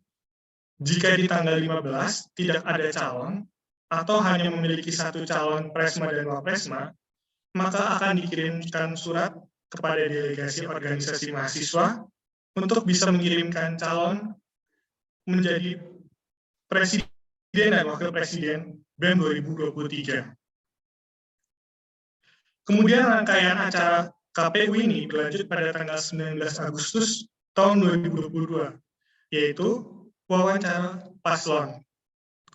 jika di tanggal 15 tidak ada calon, atau hanya memiliki 1 calon presma dan wapresma, maka akan dikirimkan surat kepada delegasi organisasi mahasiswa untuk bisa mengirimkan calon menjadi presiden dan wakil presiden BEM 2023. Kemudian rangkaian acara KPU ini berlanjut pada tanggal 19 Agustus tahun 2022, yaitu wawancara paslon.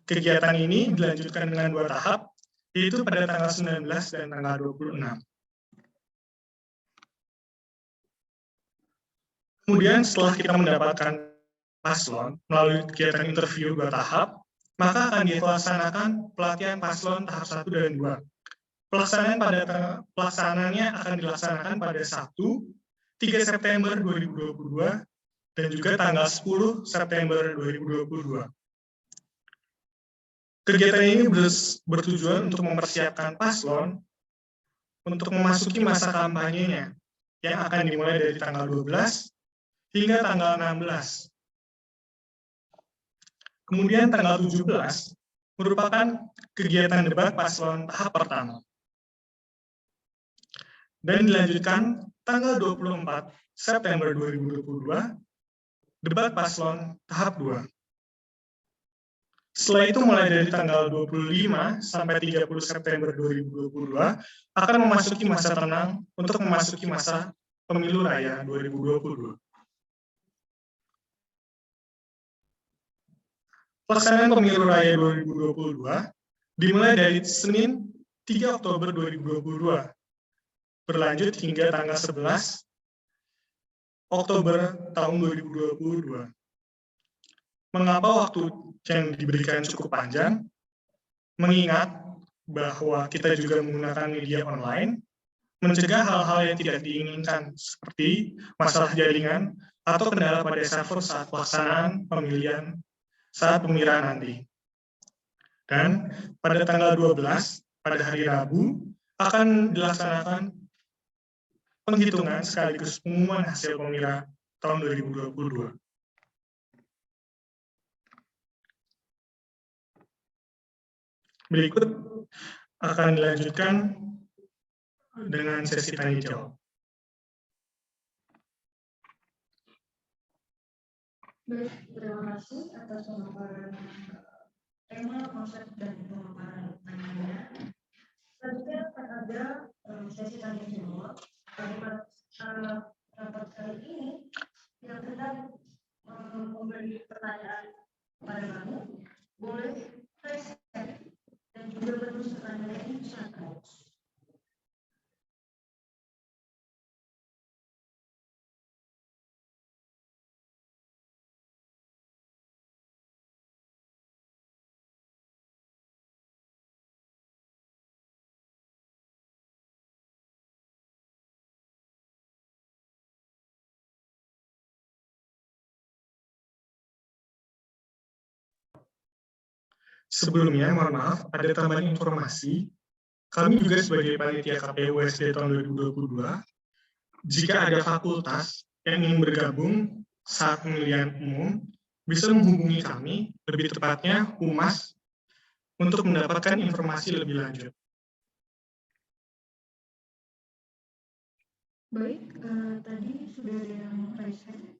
Kegiatan ini dilanjutkan dengan 2 tahap, yaitu pada tanggal 19 dan tanggal 26. Kemudian setelah kita mendapatkan paslon melalui kegiatan interview 2 tahap, maka akan dilaksanakan pelatihan paslon tahap 1 dan 2. Pelaksanaannya akan dilaksanakan pada Sabtu, 3 September 2022, dan juga tanggal 10 September 2022. Kegiatan ini bertujuan untuk mempersiapkan paslon untuk memasuki masa kampanyenya yang akan dimulai dari tanggal 12 hingga tanggal 16. Kemudian tanggal 17 merupakan kegiatan debat paslon tahap pertama. Dan dilanjutkan tanggal 24 September 2022, debat paslon tahap 2. Setelah itu mulai dari tanggal 25 sampai 30 September 2022 akan memasuki masa tenang untuk memasuki masa Pemilu Raya 2022. Pelaksanaan Pemilu Raya 2022 dimulai dari Senin 3 Oktober 2022, berlanjut hingga tanggal 11 Oktober tahun 2022. Mengapa waktu yang diberikan cukup panjang? Mengingat bahwa kita juga menggunakan media online, mencegah hal-hal yang tidak diinginkan seperti masalah jaringan atau kendala pada server saat pelaksanaan pemilihan saat pemilihan nanti. Dan pada tanggal 12, pada hari Rabu, akan dilaksanakan penghitungan sekaligus pengumuman hasil pemilihan tahun 2022. Berikut akan dilanjutkan dengan sesi tanya jawab. Baik, terima kasih atas pemaparan tema, konsep, dan pemaparan temanya. Selanjutnya akan ada sesi tanya jawab. Rapat kali ini yang hendak memberi pertanyaan kepada kamu, boleh raise hand dan juga bentuk pertanyaan ini silakan. Sebelumnya, mohon maaf, ada tambahan informasi. Kami juga sebagai panitia KPU USD tahun 2022, jika ada fakultas yang ingin bergabung saat pemilihan umum, bisa menghubungi kami, lebih tepatnya Humas, untuk mendapatkan informasi lebih lanjut. Baik, tadi sudah ada yang raise hand.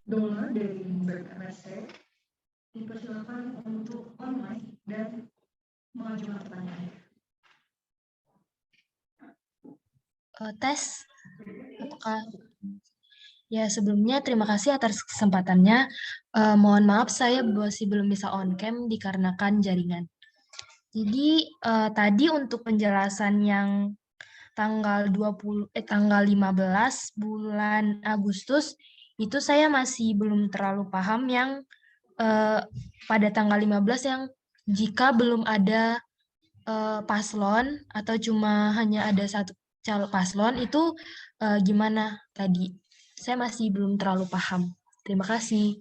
Dona dari BRC dipersilakan untuk online dan mengajukan pertanyaan. Tes, apakah ya sebelumnya terima kasih atas kesempatannya. Mohon maaf saya masih belum bisa on cam dikarenakan jaringan. Jadi tadi untuk penjelasan yang tanggal 15 bulan Agustus itu saya masih belum terlalu paham yang pada tanggal 15 yang jika belum ada paslon atau cuma hanya ada satu calon paslon itu gimana tadi? Saya masih belum terlalu paham. Terima kasih.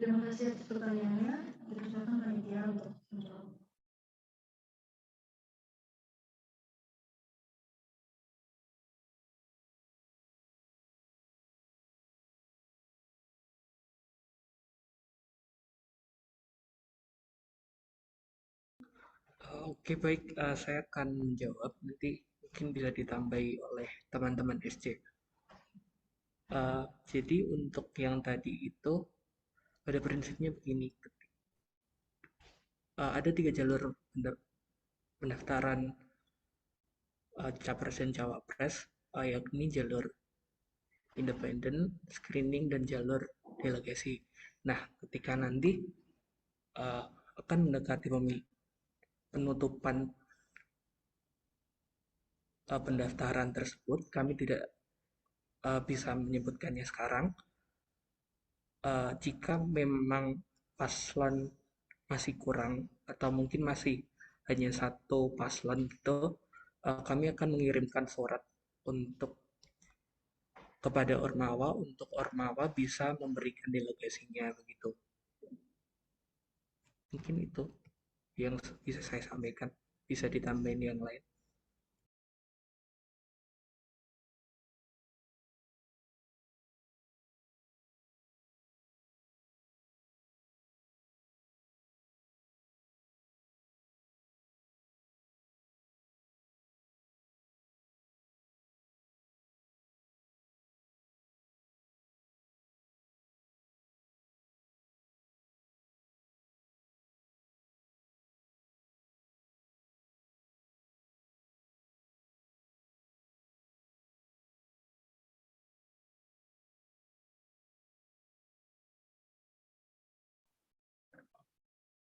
Terima kasih atas pertanyaannya. Dipersilakan panitia untuk menjawab. Oke, baik, saya akan menjawab, nanti mungkin bisa ditambahi oleh teman-teman SC. Jadi untuk yang tadi itu, pada prinsipnya begini, ada 3 jalur pendaftaran capres dan cawapres, yakni jalur independen, screening, dan jalur delegasi. Nah, ketika nanti akan mendekati penutupan pendaftaran tersebut, kami tidak bisa menyebutkannya sekarang. Jika memang paslon masih kurang atau mungkin masih hanya satu paslon gitu, kami akan mengirimkan surat untuk kepada Ormawa untuk Ormawa bisa memberikan delegasinya begitu. Mungkin itu yang bisa saya sampaikan, bisa ditambahin yang lain.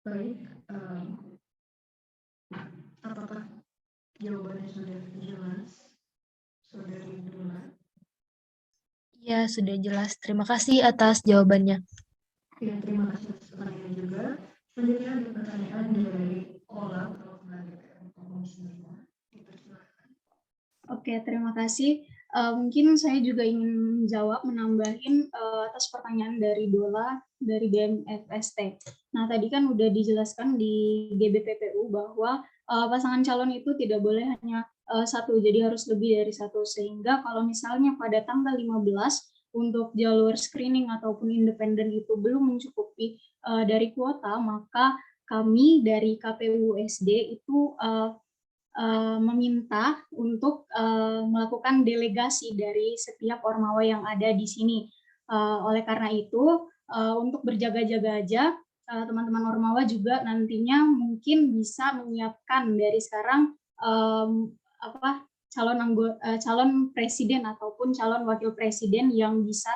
Baik, apakah jawabannya sudah jelas, Saudari Dula? Ya, sudah jelas. Terima kasih atas jawabannya. Oke, terima kasih atas pertanyaan juga. Selanjutnya ada pertanyaan dari Ola, perwakilan DPR Komisi 5. Dipersilakan. Oke, terima kasih. Mungkin saya juga ingin menjawab, menambahin atas pertanyaan dari Dola dari BMFST. Nah, tadi kan udah dijelaskan di GBPPU bahwa pasangan calon itu tidak boleh hanya satu, jadi harus lebih dari satu. Sehingga kalau misalnya pada tanggal 15 untuk jalur screening ataupun independen itu belum mencukupi dari kuota, maka kami dari KPU USD itu meminta untuk melakukan delegasi dari setiap ormawa yang ada di sini. Oleh karena itu, untuk berjaga-jaga aja, teman-teman ormawa juga nantinya mungkin bisa menyiapkan dari sekarang calon presiden ataupun calon wakil presiden yang bisa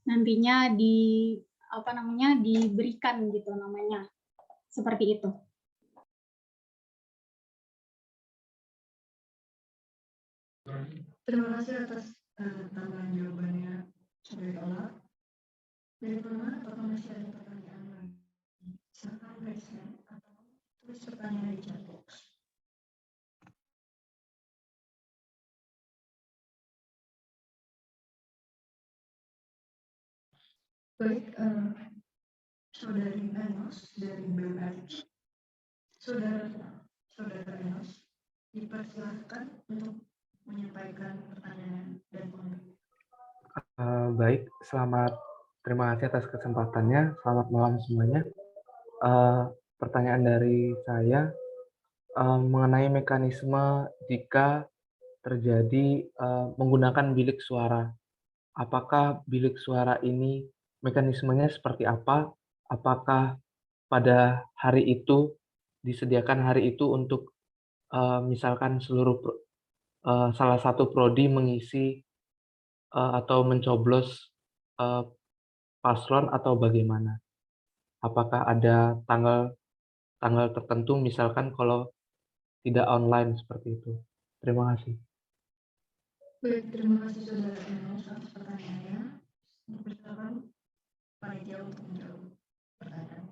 nantinya diberikan gitu namanya, seperti itu. Terima kasih atas tambahan jawabannya, Saudari Ola. Dari teman, apakah masih ada pertanyaan lain? Silakan raise hand atau tulis pertanyaan di chat box. Baik, Saudari Enos dari BMFG. Saudara Enos, dipersilahkan untuk menyampaikan pertanyaan dan komentar. Baik, terima kasih atas kesempatannya. Selamat malam semuanya. Pertanyaan dari saya mengenai mekanisme jika terjadi menggunakan bilik suara. Apakah bilik suara ini mekanismenya seperti apa? Apakah pada hari itu disediakan hari itu untuk misalkan salah satu prodi mengisi atau mencoblos paslon atau bagaimana? Apakah ada tanggal tertentu misalkan kalau tidak online seperti itu? Terima kasih. Baik, terima kasih Saudara Enos atas pertanyaannya. Dipersilakan panitia untuk menjawab pertanyaannya.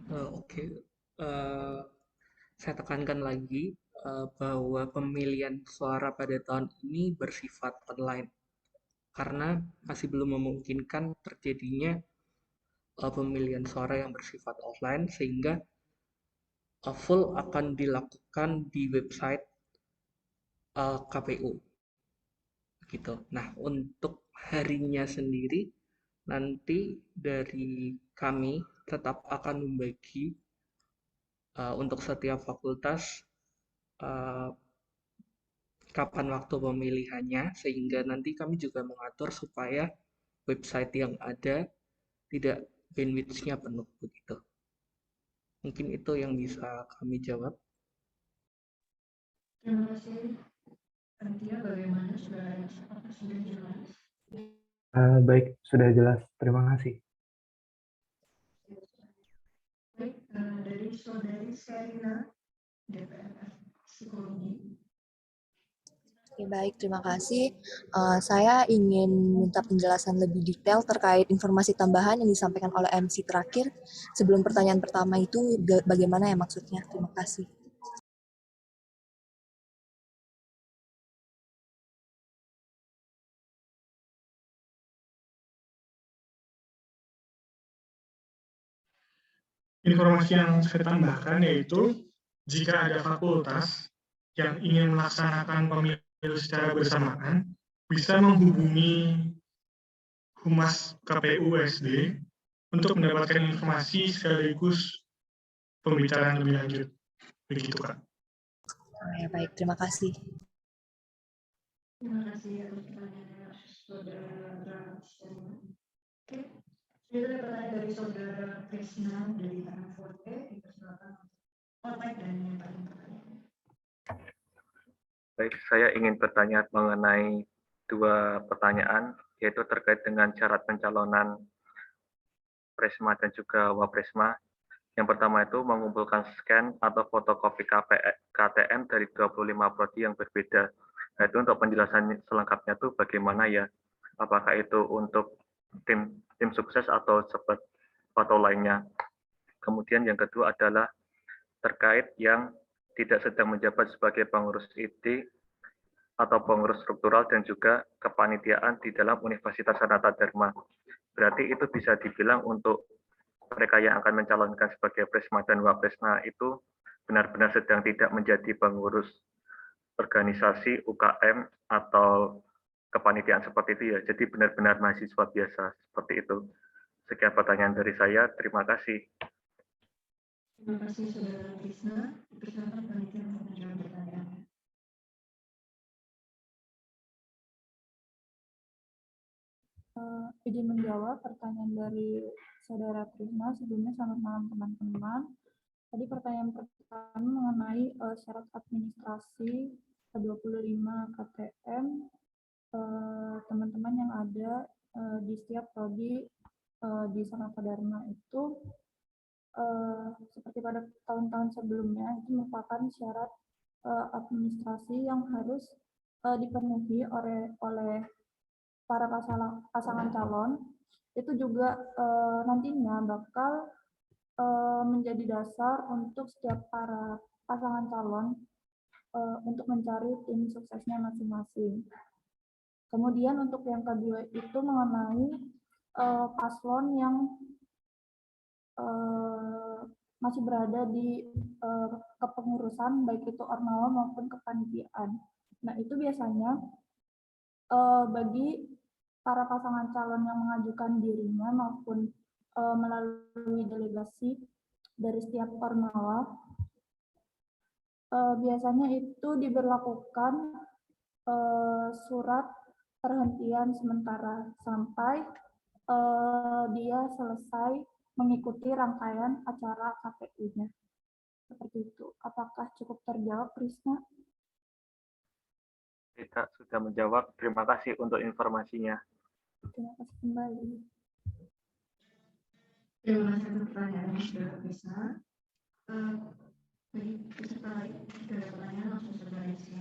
Oke, saya tekankan lagi bahwa pemilihan suara pada tahun ini bersifat online karena masih belum memungkinkan terjadinya pemilihan suara yang bersifat offline, sehingga full akan dilakukan di website KPU gitu. Nah, untuk harinya sendiri nanti dari kami tetap akan membagi untuk setiap fakultas kapan waktu pemilihannya, sehingga nanti kami juga mengatur supaya website yang ada tidak bandwidth-nya penuh begitu. Mungkin itu yang bisa kami jawab. Terima kasih. Panitia, bagaimana Saudara Enos? Apakah sudah jelas? Baik, sudah jelas. Terima kasih. Baik, dari Saudari Serina, DPR Psikologi. Oke, baik, terima kasih. Saya ingin minta penjelasan lebih detail terkait informasi tambahan yang disampaikan oleh MC terakhir. Sebelum pertanyaan pertama itu, bagaimana ya maksudnya? Terima kasih. Informasi yang saya tambahkan yaitu jika ada fakultas yang ingin melaksanakan pemilu secara bersamaan, bisa menghubungi Humas KPU USD untuk mendapatkan informasi sekaligus pembicaraan lebih lanjut. Begitu, Kak. Oh, ya, baik, terima kasih. Terima kasih atas pertanyaannya, Saudara Krisna. Oke, sudah ada pertanyaan dari Saudara Krisna dari tanah Forte. Dipersilakan kontak dan menyampaikan pertanyaan. Baik, saya ingin bertanya mengenai dua pertanyaan, yaitu terkait dengan syarat pencalonan Presma dan juga Wapresma. Yang pertama itu mengumpulkan scan atau fotokopi KTM dari 25 prodi yang berbeda. Nah, itu untuk penjelasan selengkapnya itu bagaimana ya? Apakah itu untuk tim sukses atau lainnya? Kemudian yang kedua adalah terkait yang tidak sedang menjabat sebagai pengurus ID atau pengurus struktural dan juga kepanitiaan di dalam Universitas Sanata Dharma. Berarti itu bisa dibilang untuk mereka yang akan mencalonkan sebagai Presma dan Wapresma itu benar-benar sedang tidak menjadi pengurus organisasi UKM atau kepanitiaan seperti itu ya. Jadi benar-benar mahasiswa biasa seperti itu. Sekian pertanyaan dari saya. Terima kasih. Terima kasih Saudara Krisna. Persilakan panitia untuk menjawab pertanyaannya. Izin menjawab pertanyaan dari Saudara Krisna. Sebelumnya selamat malam teman-teman. Tadi pertanyaan pertama mengenai syarat administrasi 25 KTM teman-teman yang ada di setiap prodi di Sanata Dharma itu seperti pada tahun-tahun sebelumnya itu merupakan syarat administrasi yang harus dipenuhi oleh para pasangan calon. Itu juga nantinya bakal menjadi dasar untuk setiap para pasangan calon untuk mencari tim suksesnya masing-masing. Kemudian untuk yang kedua itu mengenai paslon yang masih berada di kepengurusan baik itu ormawa maupun kepanitiaan. Nah itu biasanya bagi para pasangan calon yang mengajukan dirinya maupun melalui delegasi dari setiap ormawa, biasanya itu diberlakukan surat perhentian sementara sampai dia selesai mengikuti rangkaian acara KPU-nya. Seperti itu. Apakah cukup terjawab, Krisna? Tidak, sudah menjawab. Terima kasih untuk informasinya. Terima kasih kembali. Terima kasih atas pertanyaannya, Saudara Krisna. Bagi peserta lain, jika ada pertanyaan langsung saudara isi.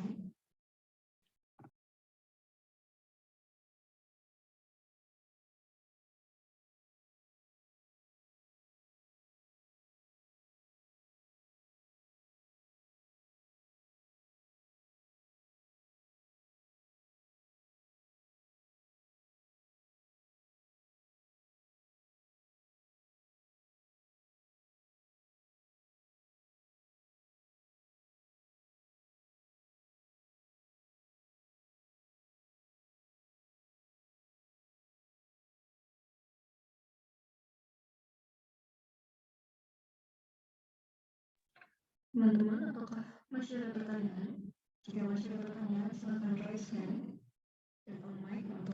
Teman-teman, apakah masih ada pertanyaan? Jika masih ada pertanyaan, silakan raise hand dan on mic untuk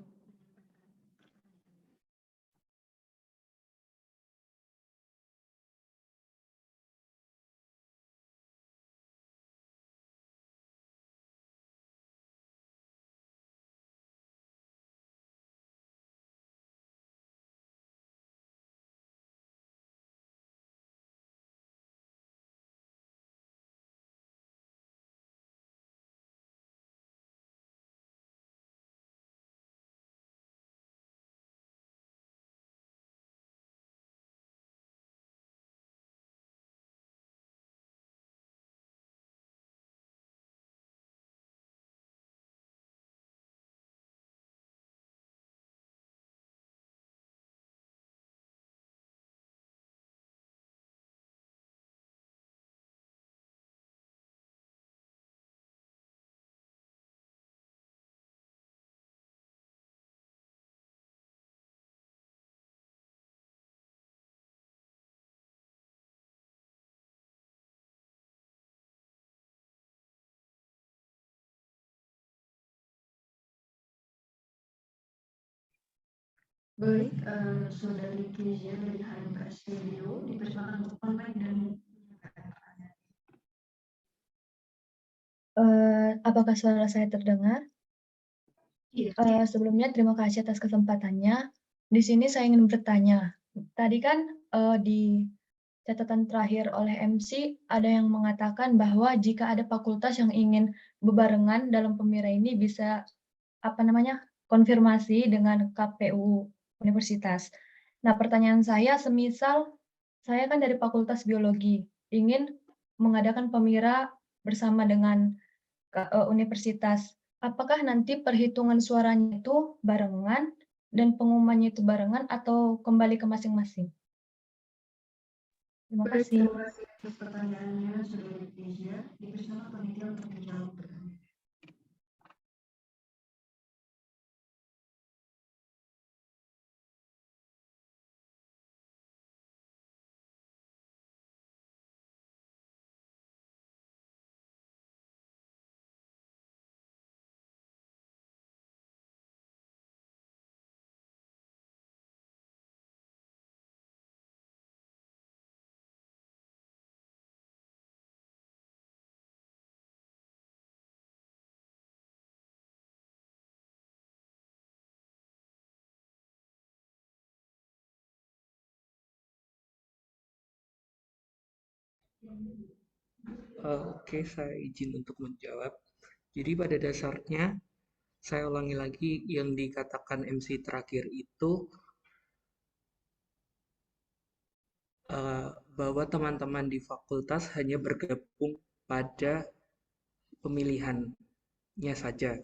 Baik, Saudari Kezia dari HMKS Video dipersilakan untuk online dan Apakah suara saya terdengar? Iya. Sebelumnya terima kasih atas kesempatannya. Di sini saya ingin bertanya. Tadi kan di catatan terakhir oleh MC ada yang mengatakan bahwa jika ada fakultas yang ingin bebarengan dalam pemira ini bisa konfirmasi dengan KPU universitas. Nah, pertanyaan saya, semisal saya kan dari Fakultas Biologi, ingin mengadakan pemira bersama dengan universitas. Apakah nanti perhitungan suaranya itu barengan dan pengumumannya itu barengan atau kembali ke masing-masing? Terima Baik, kasih. terima kasih atas pertanyaannya, Saudari Kezia. Dipersilakan panitia untuk menjawab. Oke, saya izin untuk menjawab. Jadi pada dasarnya, saya ulangi lagi yang dikatakan MC terakhir itu bahwa teman-teman di fakultas hanya bergabung pada pemilihannya saja.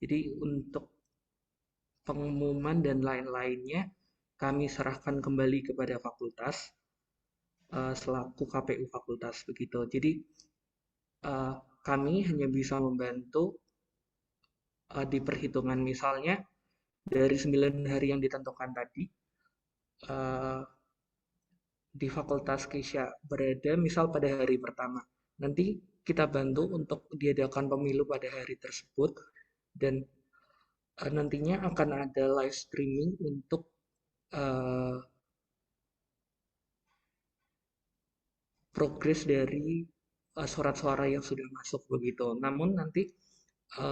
Jadi untuk pengumuman dan lain-lainnya kami serahkan kembali kepada fakultas selaku KPU fakultas begitu. Jadi kami hanya bisa membantu di perhitungan misalnya dari 9 hari yang ditentukan tadi di Fakultas Keisha berada misal pada hari pertama. Nanti kita bantu untuk diadakan pemilu pada hari tersebut dan nantinya akan ada live streaming untuk progres dari surat suara yang sudah masuk begitu. Namun nanti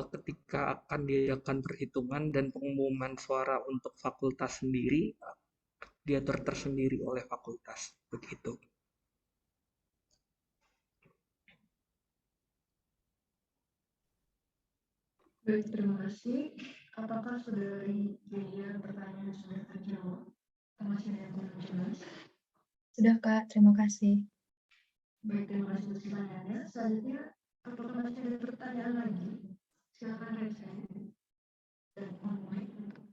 ketika akan diadakan perhitungan dan pengumuman suara untuk fakultas sendiri diatur tersendiri oleh fakultas begitu. Baik, terima kasih. Apakah Saudari Kezia pertanyaan sudah terjawab? Masih ada yang belum jelas? Sudah, Kak. Terima kasih. Baik, terima kasih atas pertanyaannya. Selanjutnya, apakah masih ada pertanyaan lagi? Silakan raise hand dan on mic untuk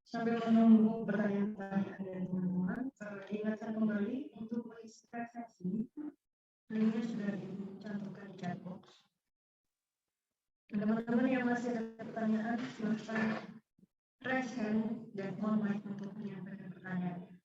Sambil menunggu pertanyaan-pertanyaan dari teman-teman, diingatkan kembali untuk mengisi sesi. Linknya sudah dicantumkan di chat box. Teman-teman yang masih ada pertanyaan, silahkan raise hand dan on mic untuk menyampaikan pertanyaannya.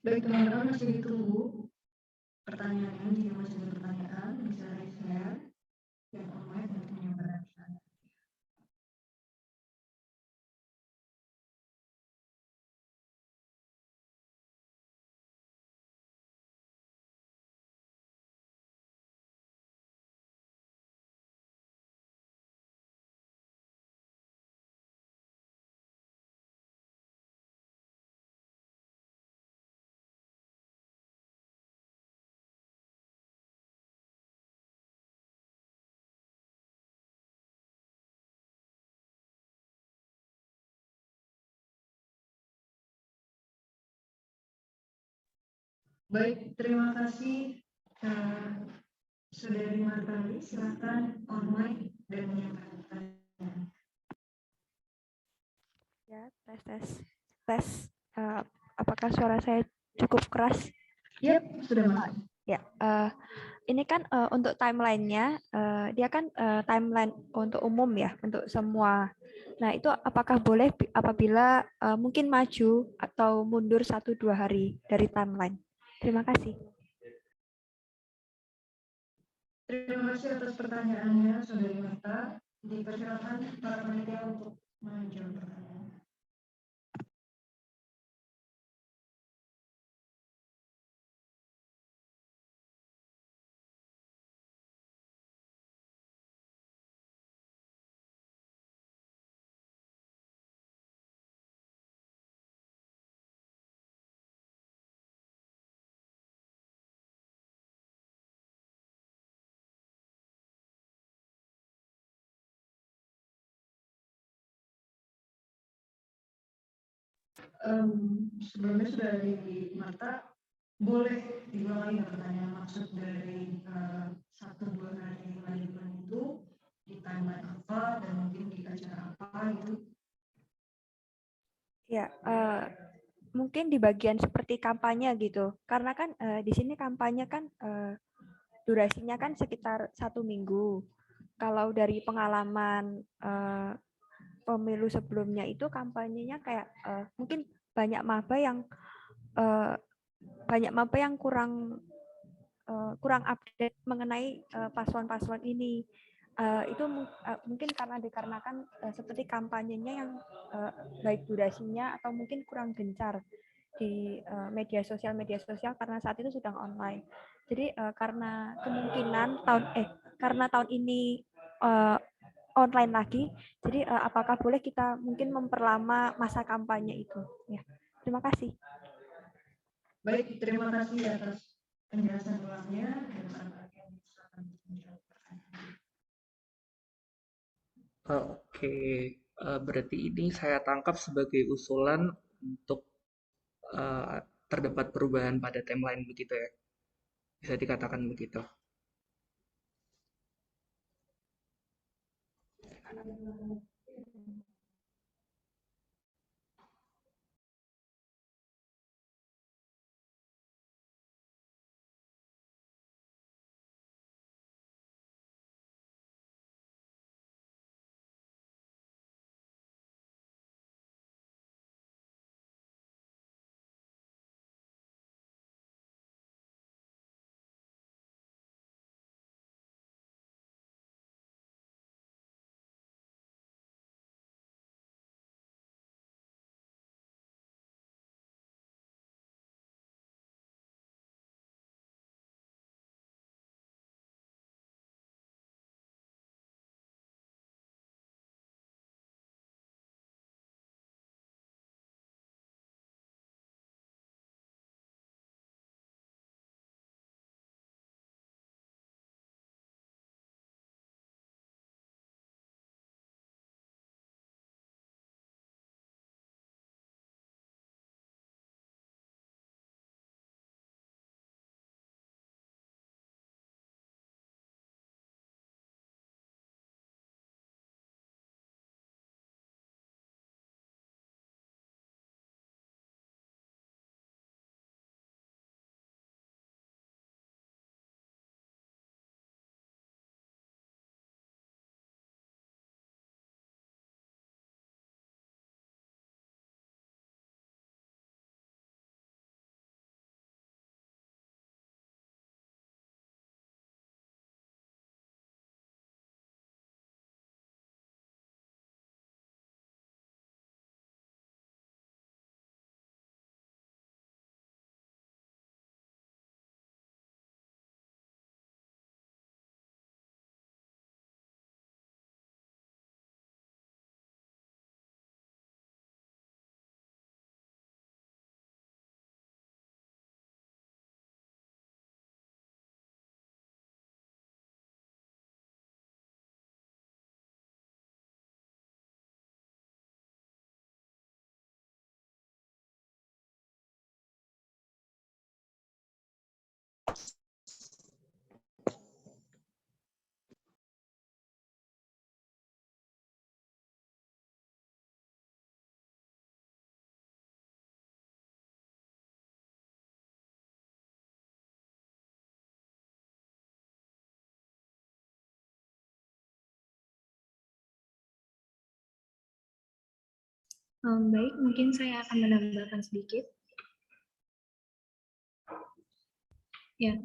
Baik teman-teman, masih ditunggu pertanyaannya. Jika masih ada pertanyaan, bisa raise hand dan on mic untuk menyampaikan pertanyaan. Baik, terima kasih Saudari Martani. Silakan on mic dan menyampaikan pertanyaan. Ya, tes. Apakah suara saya cukup keras? Yap, sudah masuk. Ya, ini kan untuk timelinenya, dia kan timeline untuk umum ya, untuk semua. Nah, itu apakah boleh apabila mungkin maju atau mundur 1-2 hari dari timeline? Terima kasih. Terima kasih atas pertanyaannya, Saudari Marta. Dipersilakan para panitia untuk menjawab pertanyaan. Sebelumnya sudah di Marta, boleh diulangi pertanyaan maksud dari 1-2 hari lanjutan itu di timeline apa dan mungkin di acara apa gitu? Ya, mungkin di bagian seperti kampanye gitu, karena kan di sini kampanye kan durasinya kan sekitar 1 minggu. Kalau dari pengalaman pemilu sebelumnya itu kampanyenya kayak mungkin banyak maba yang kurang update mengenai paslon-paslon ini. Itu mungkin dikarenakan seperti kampanyenya yang baik durasinya atau mungkin kurang gencar di media sosial karena saat itu sedang online. Jadi karena kemungkinan karena tahun ini online lagi, jadi apakah boleh kita mungkin memperlama masa kampanye itu? Ya, terima kasih. Baik, terima kasih atas penjelasan ulangnya dan para silakan menjawab pertanyaan. Oke, berarti ini saya tangkap sebagai usulan untuk terdapat perubahan pada timeline begitu ya, bisa dikatakan begitu. Baik, mungkin saya akan menambahkan sedikit. Ya,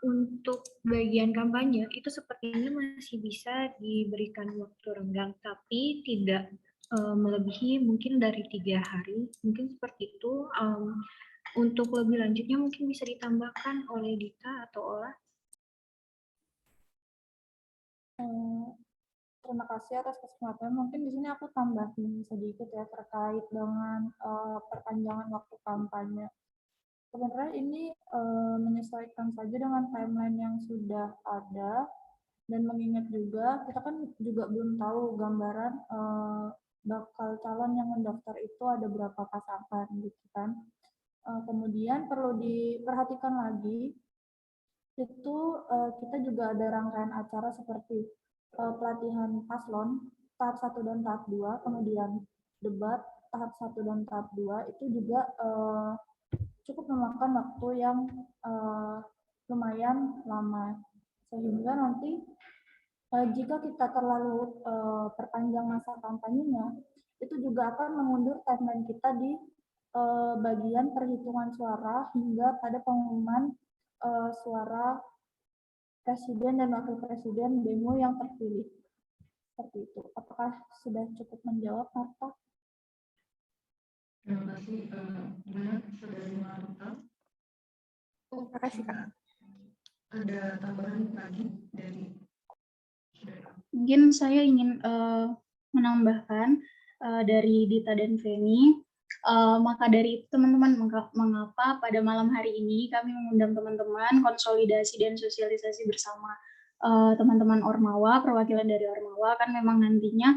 untuk bagian kampanye itu sepertinya masih bisa diberikan waktu renggang, tapi tidak melebihi mungkin dari 3 hari, mungkin seperti itu. Untuk lebih lanjutnya mungkin bisa ditambahkan oleh Dita atau Ola. Terima kasih atas kesempatan. Mungkin di sini aku tambahin sedikit ya terkait dengan perpanjangan waktu kampanye. Sebenarnya ini menyesuaikan saja dengan timeline yang sudah ada, dan mengingat juga kita kan juga belum tahu gambaran bakal calon yang mendaftar itu ada berapa pasangan gitu kan. Kemudian perlu diperhatikan lagi itu kita juga ada rangkaian acara seperti pelatihan paslon tahap 1 dan tahap 2, kemudian debat tahap 1 dan tahap 2 itu juga cukup memakan waktu yang lumayan lama, sehingga nanti jika kita terlalu perpanjang masa kampanyenya, itu juga akan mengundur timeline kita di bagian perhitungan suara hingga pada pengumuman suara presiden dan wakil presiden demo yang terpilih. Seperti itu. Apakah sudah cukup menjawab, Marta? Terima kasih, Saudari Marta. Terima kasih, Kak. Ada tambahan lagi dari Mungkin saya ingin menambahkan dari Dita dan Feni. Maka dari itu teman-teman, mengapa pada malam hari ini kami mengundang teman-teman konsolidasi dan sosialisasi bersama teman-teman Ormawa, perwakilan dari Ormawa, kan memang nantinya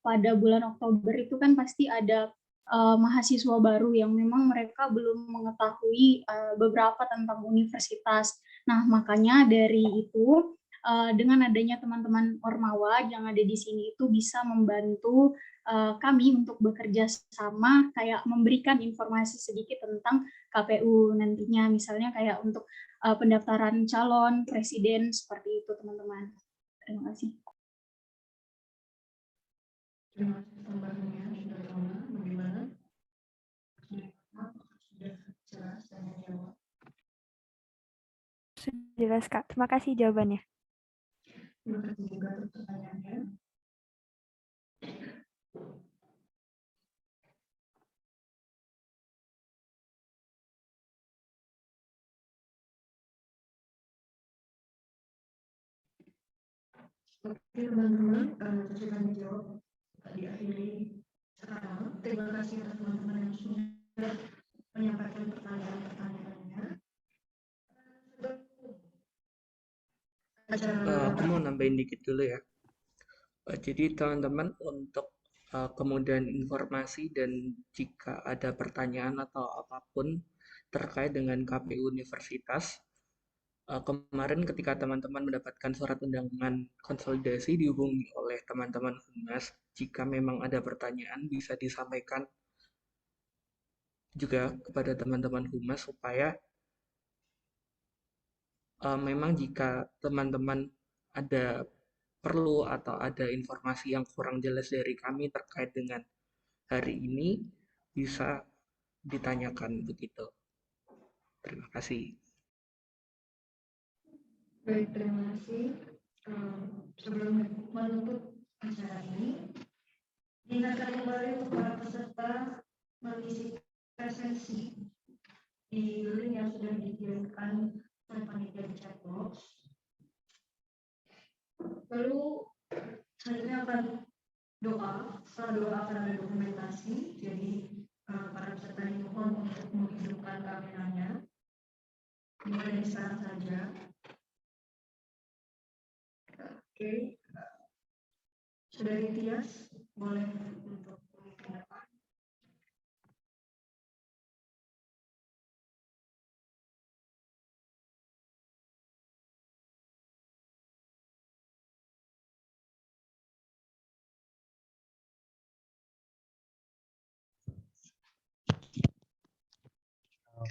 pada bulan Oktober itu kan pasti ada mahasiswa baru yang memang mereka belum mengetahui beberapa tentang universitas. Nah, makanya dari itu dengan adanya teman-teman Ormawa yang ada di sini itu bisa membantu kami untuk bekerja sama, kayak memberikan informasi sedikit tentang KPU nantinya, misalnya kayak untuk pendaftaran calon presiden, seperti itu teman-teman. Terima kasih. Terima kasih tambahannya, Saudara Ola. Bagaimana? Sudah jelas dan menjawab. Sudah jelas, Kak. Terima kasih jawabannya. Terima kasih juga untuk pertanyaannya. Oke teman-teman, sudah menjawab diakhiri sekarang. Terima kasih atas teman-teman yang sudah menyampaikan pertanyaan-pertanyaannya. Aku mau nambahin dikit dulu ya. Jadi teman-teman untuk kemudian informasi dan jika ada pertanyaan atau apapun terkait dengan KPU Universitas, kemarin ketika teman-teman mendapatkan surat undangan konsolidasi dihubungi oleh teman-teman Humas, jika memang ada pertanyaan bisa disampaikan juga kepada teman-teman Humas supaya memang jika teman-teman ada perlu atau ada informasi yang kurang jelas dari kami terkait dengan hari ini bisa ditanyakan begitu. Terima kasih. Baik, terima kasih. Sebelum menutup acara ini, diingatkan kembali untuk para peserta mengisi presensi di link yang sudah dikirimkan oleh panitia di chat box. Lalu selanjutnya akan doa. Setelah doa akan ada dokumentasi. Jadi para peserta dimohon untuk menghidupkan kameranya. Dimulai dari sekarang saja. Oke. Saudari Tias, boleh untuk memimpin depan.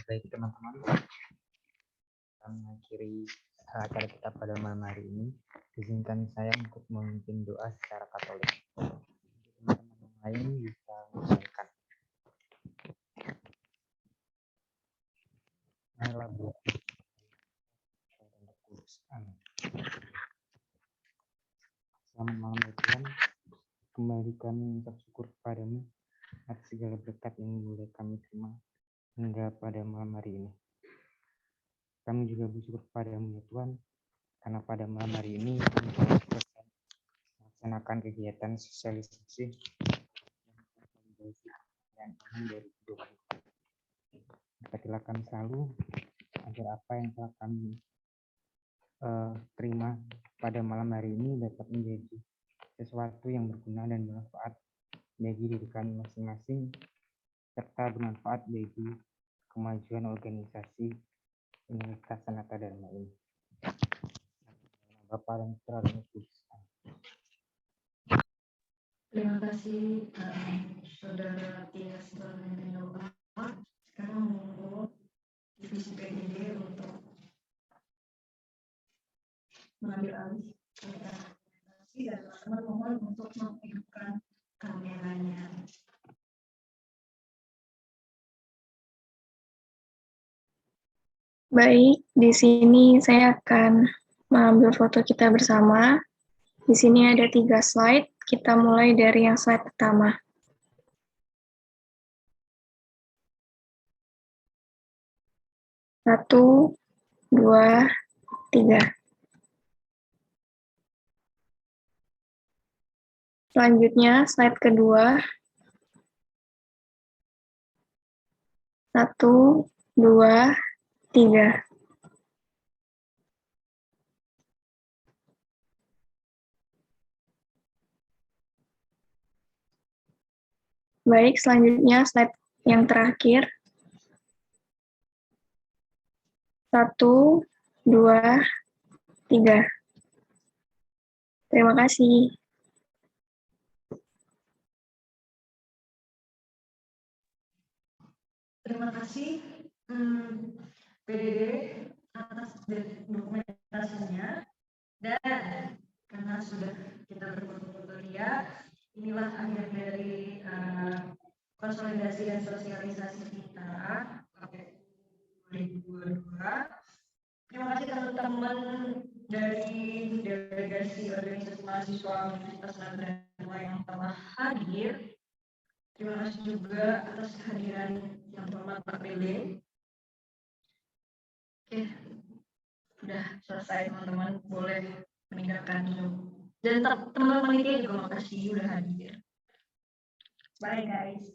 Baik teman-teman, kita mengakhiri acara kita pada malam hari ini. Izinkan saya untuk memimpin doa secara Katolik. Teman-teman ini bisa menyampaikan. Marilah berdoa. Selamat malam ya Tuhan. Kembali kami mengucap syukur kepadamu atas segala berkat yang boleh kami terima hingga pada malam hari ini. Kami juga bersyukur kepadamu ya Tuhan, karena pada malam hari ini kami selesai melaksanakan kegiatan sosialisasi dan tahun 2024. Berkatilah kami selalu agar apa yang telah kami terima pada malam hari ini dapat menjadi sesuatu yang berguna dan bermanfaat bagi diri kami masing-masing, serta bermanfaat bagi kemajuan organisasi Universitas Sanata Dharma ini. Bapak dan Putra dan Kudus. Terima kasih Saudara Tias dan Bapak. Sekarang menunggu divisi PDD untuk mengambil alih presentasi dan teman-teman mohon untuk menghidupkan kameranya. Baik, di sini saya akan mengambil foto kita bersama. Di sini ada 3 slide. Kita mulai dari yang slide pertama. Satu, 2, 3. Selanjutnya, slide kedua. 1, 2, 3. Baik, selanjutnya slide yang terakhir. 1, 2, 3. Terima kasih. Terima kasih PDD atas dokumentasinya, dan karena sudah kita berfoto-foto lihat, inilah akhir dari konsolidasi dan sosialisasi kita KPU 2022. Terima kasih teman-teman dari delegasi organisasi mahasiswa Universitas Sanata Dharma yang telah hadir. Terima kasih juga atas kehadiran yang terhormat Pak Bele. Oke, sudah selesai teman-teman, boleh meninggalkan Zoom. Dan teman-teman panitia juga makasih sudah hadir. Bye guys.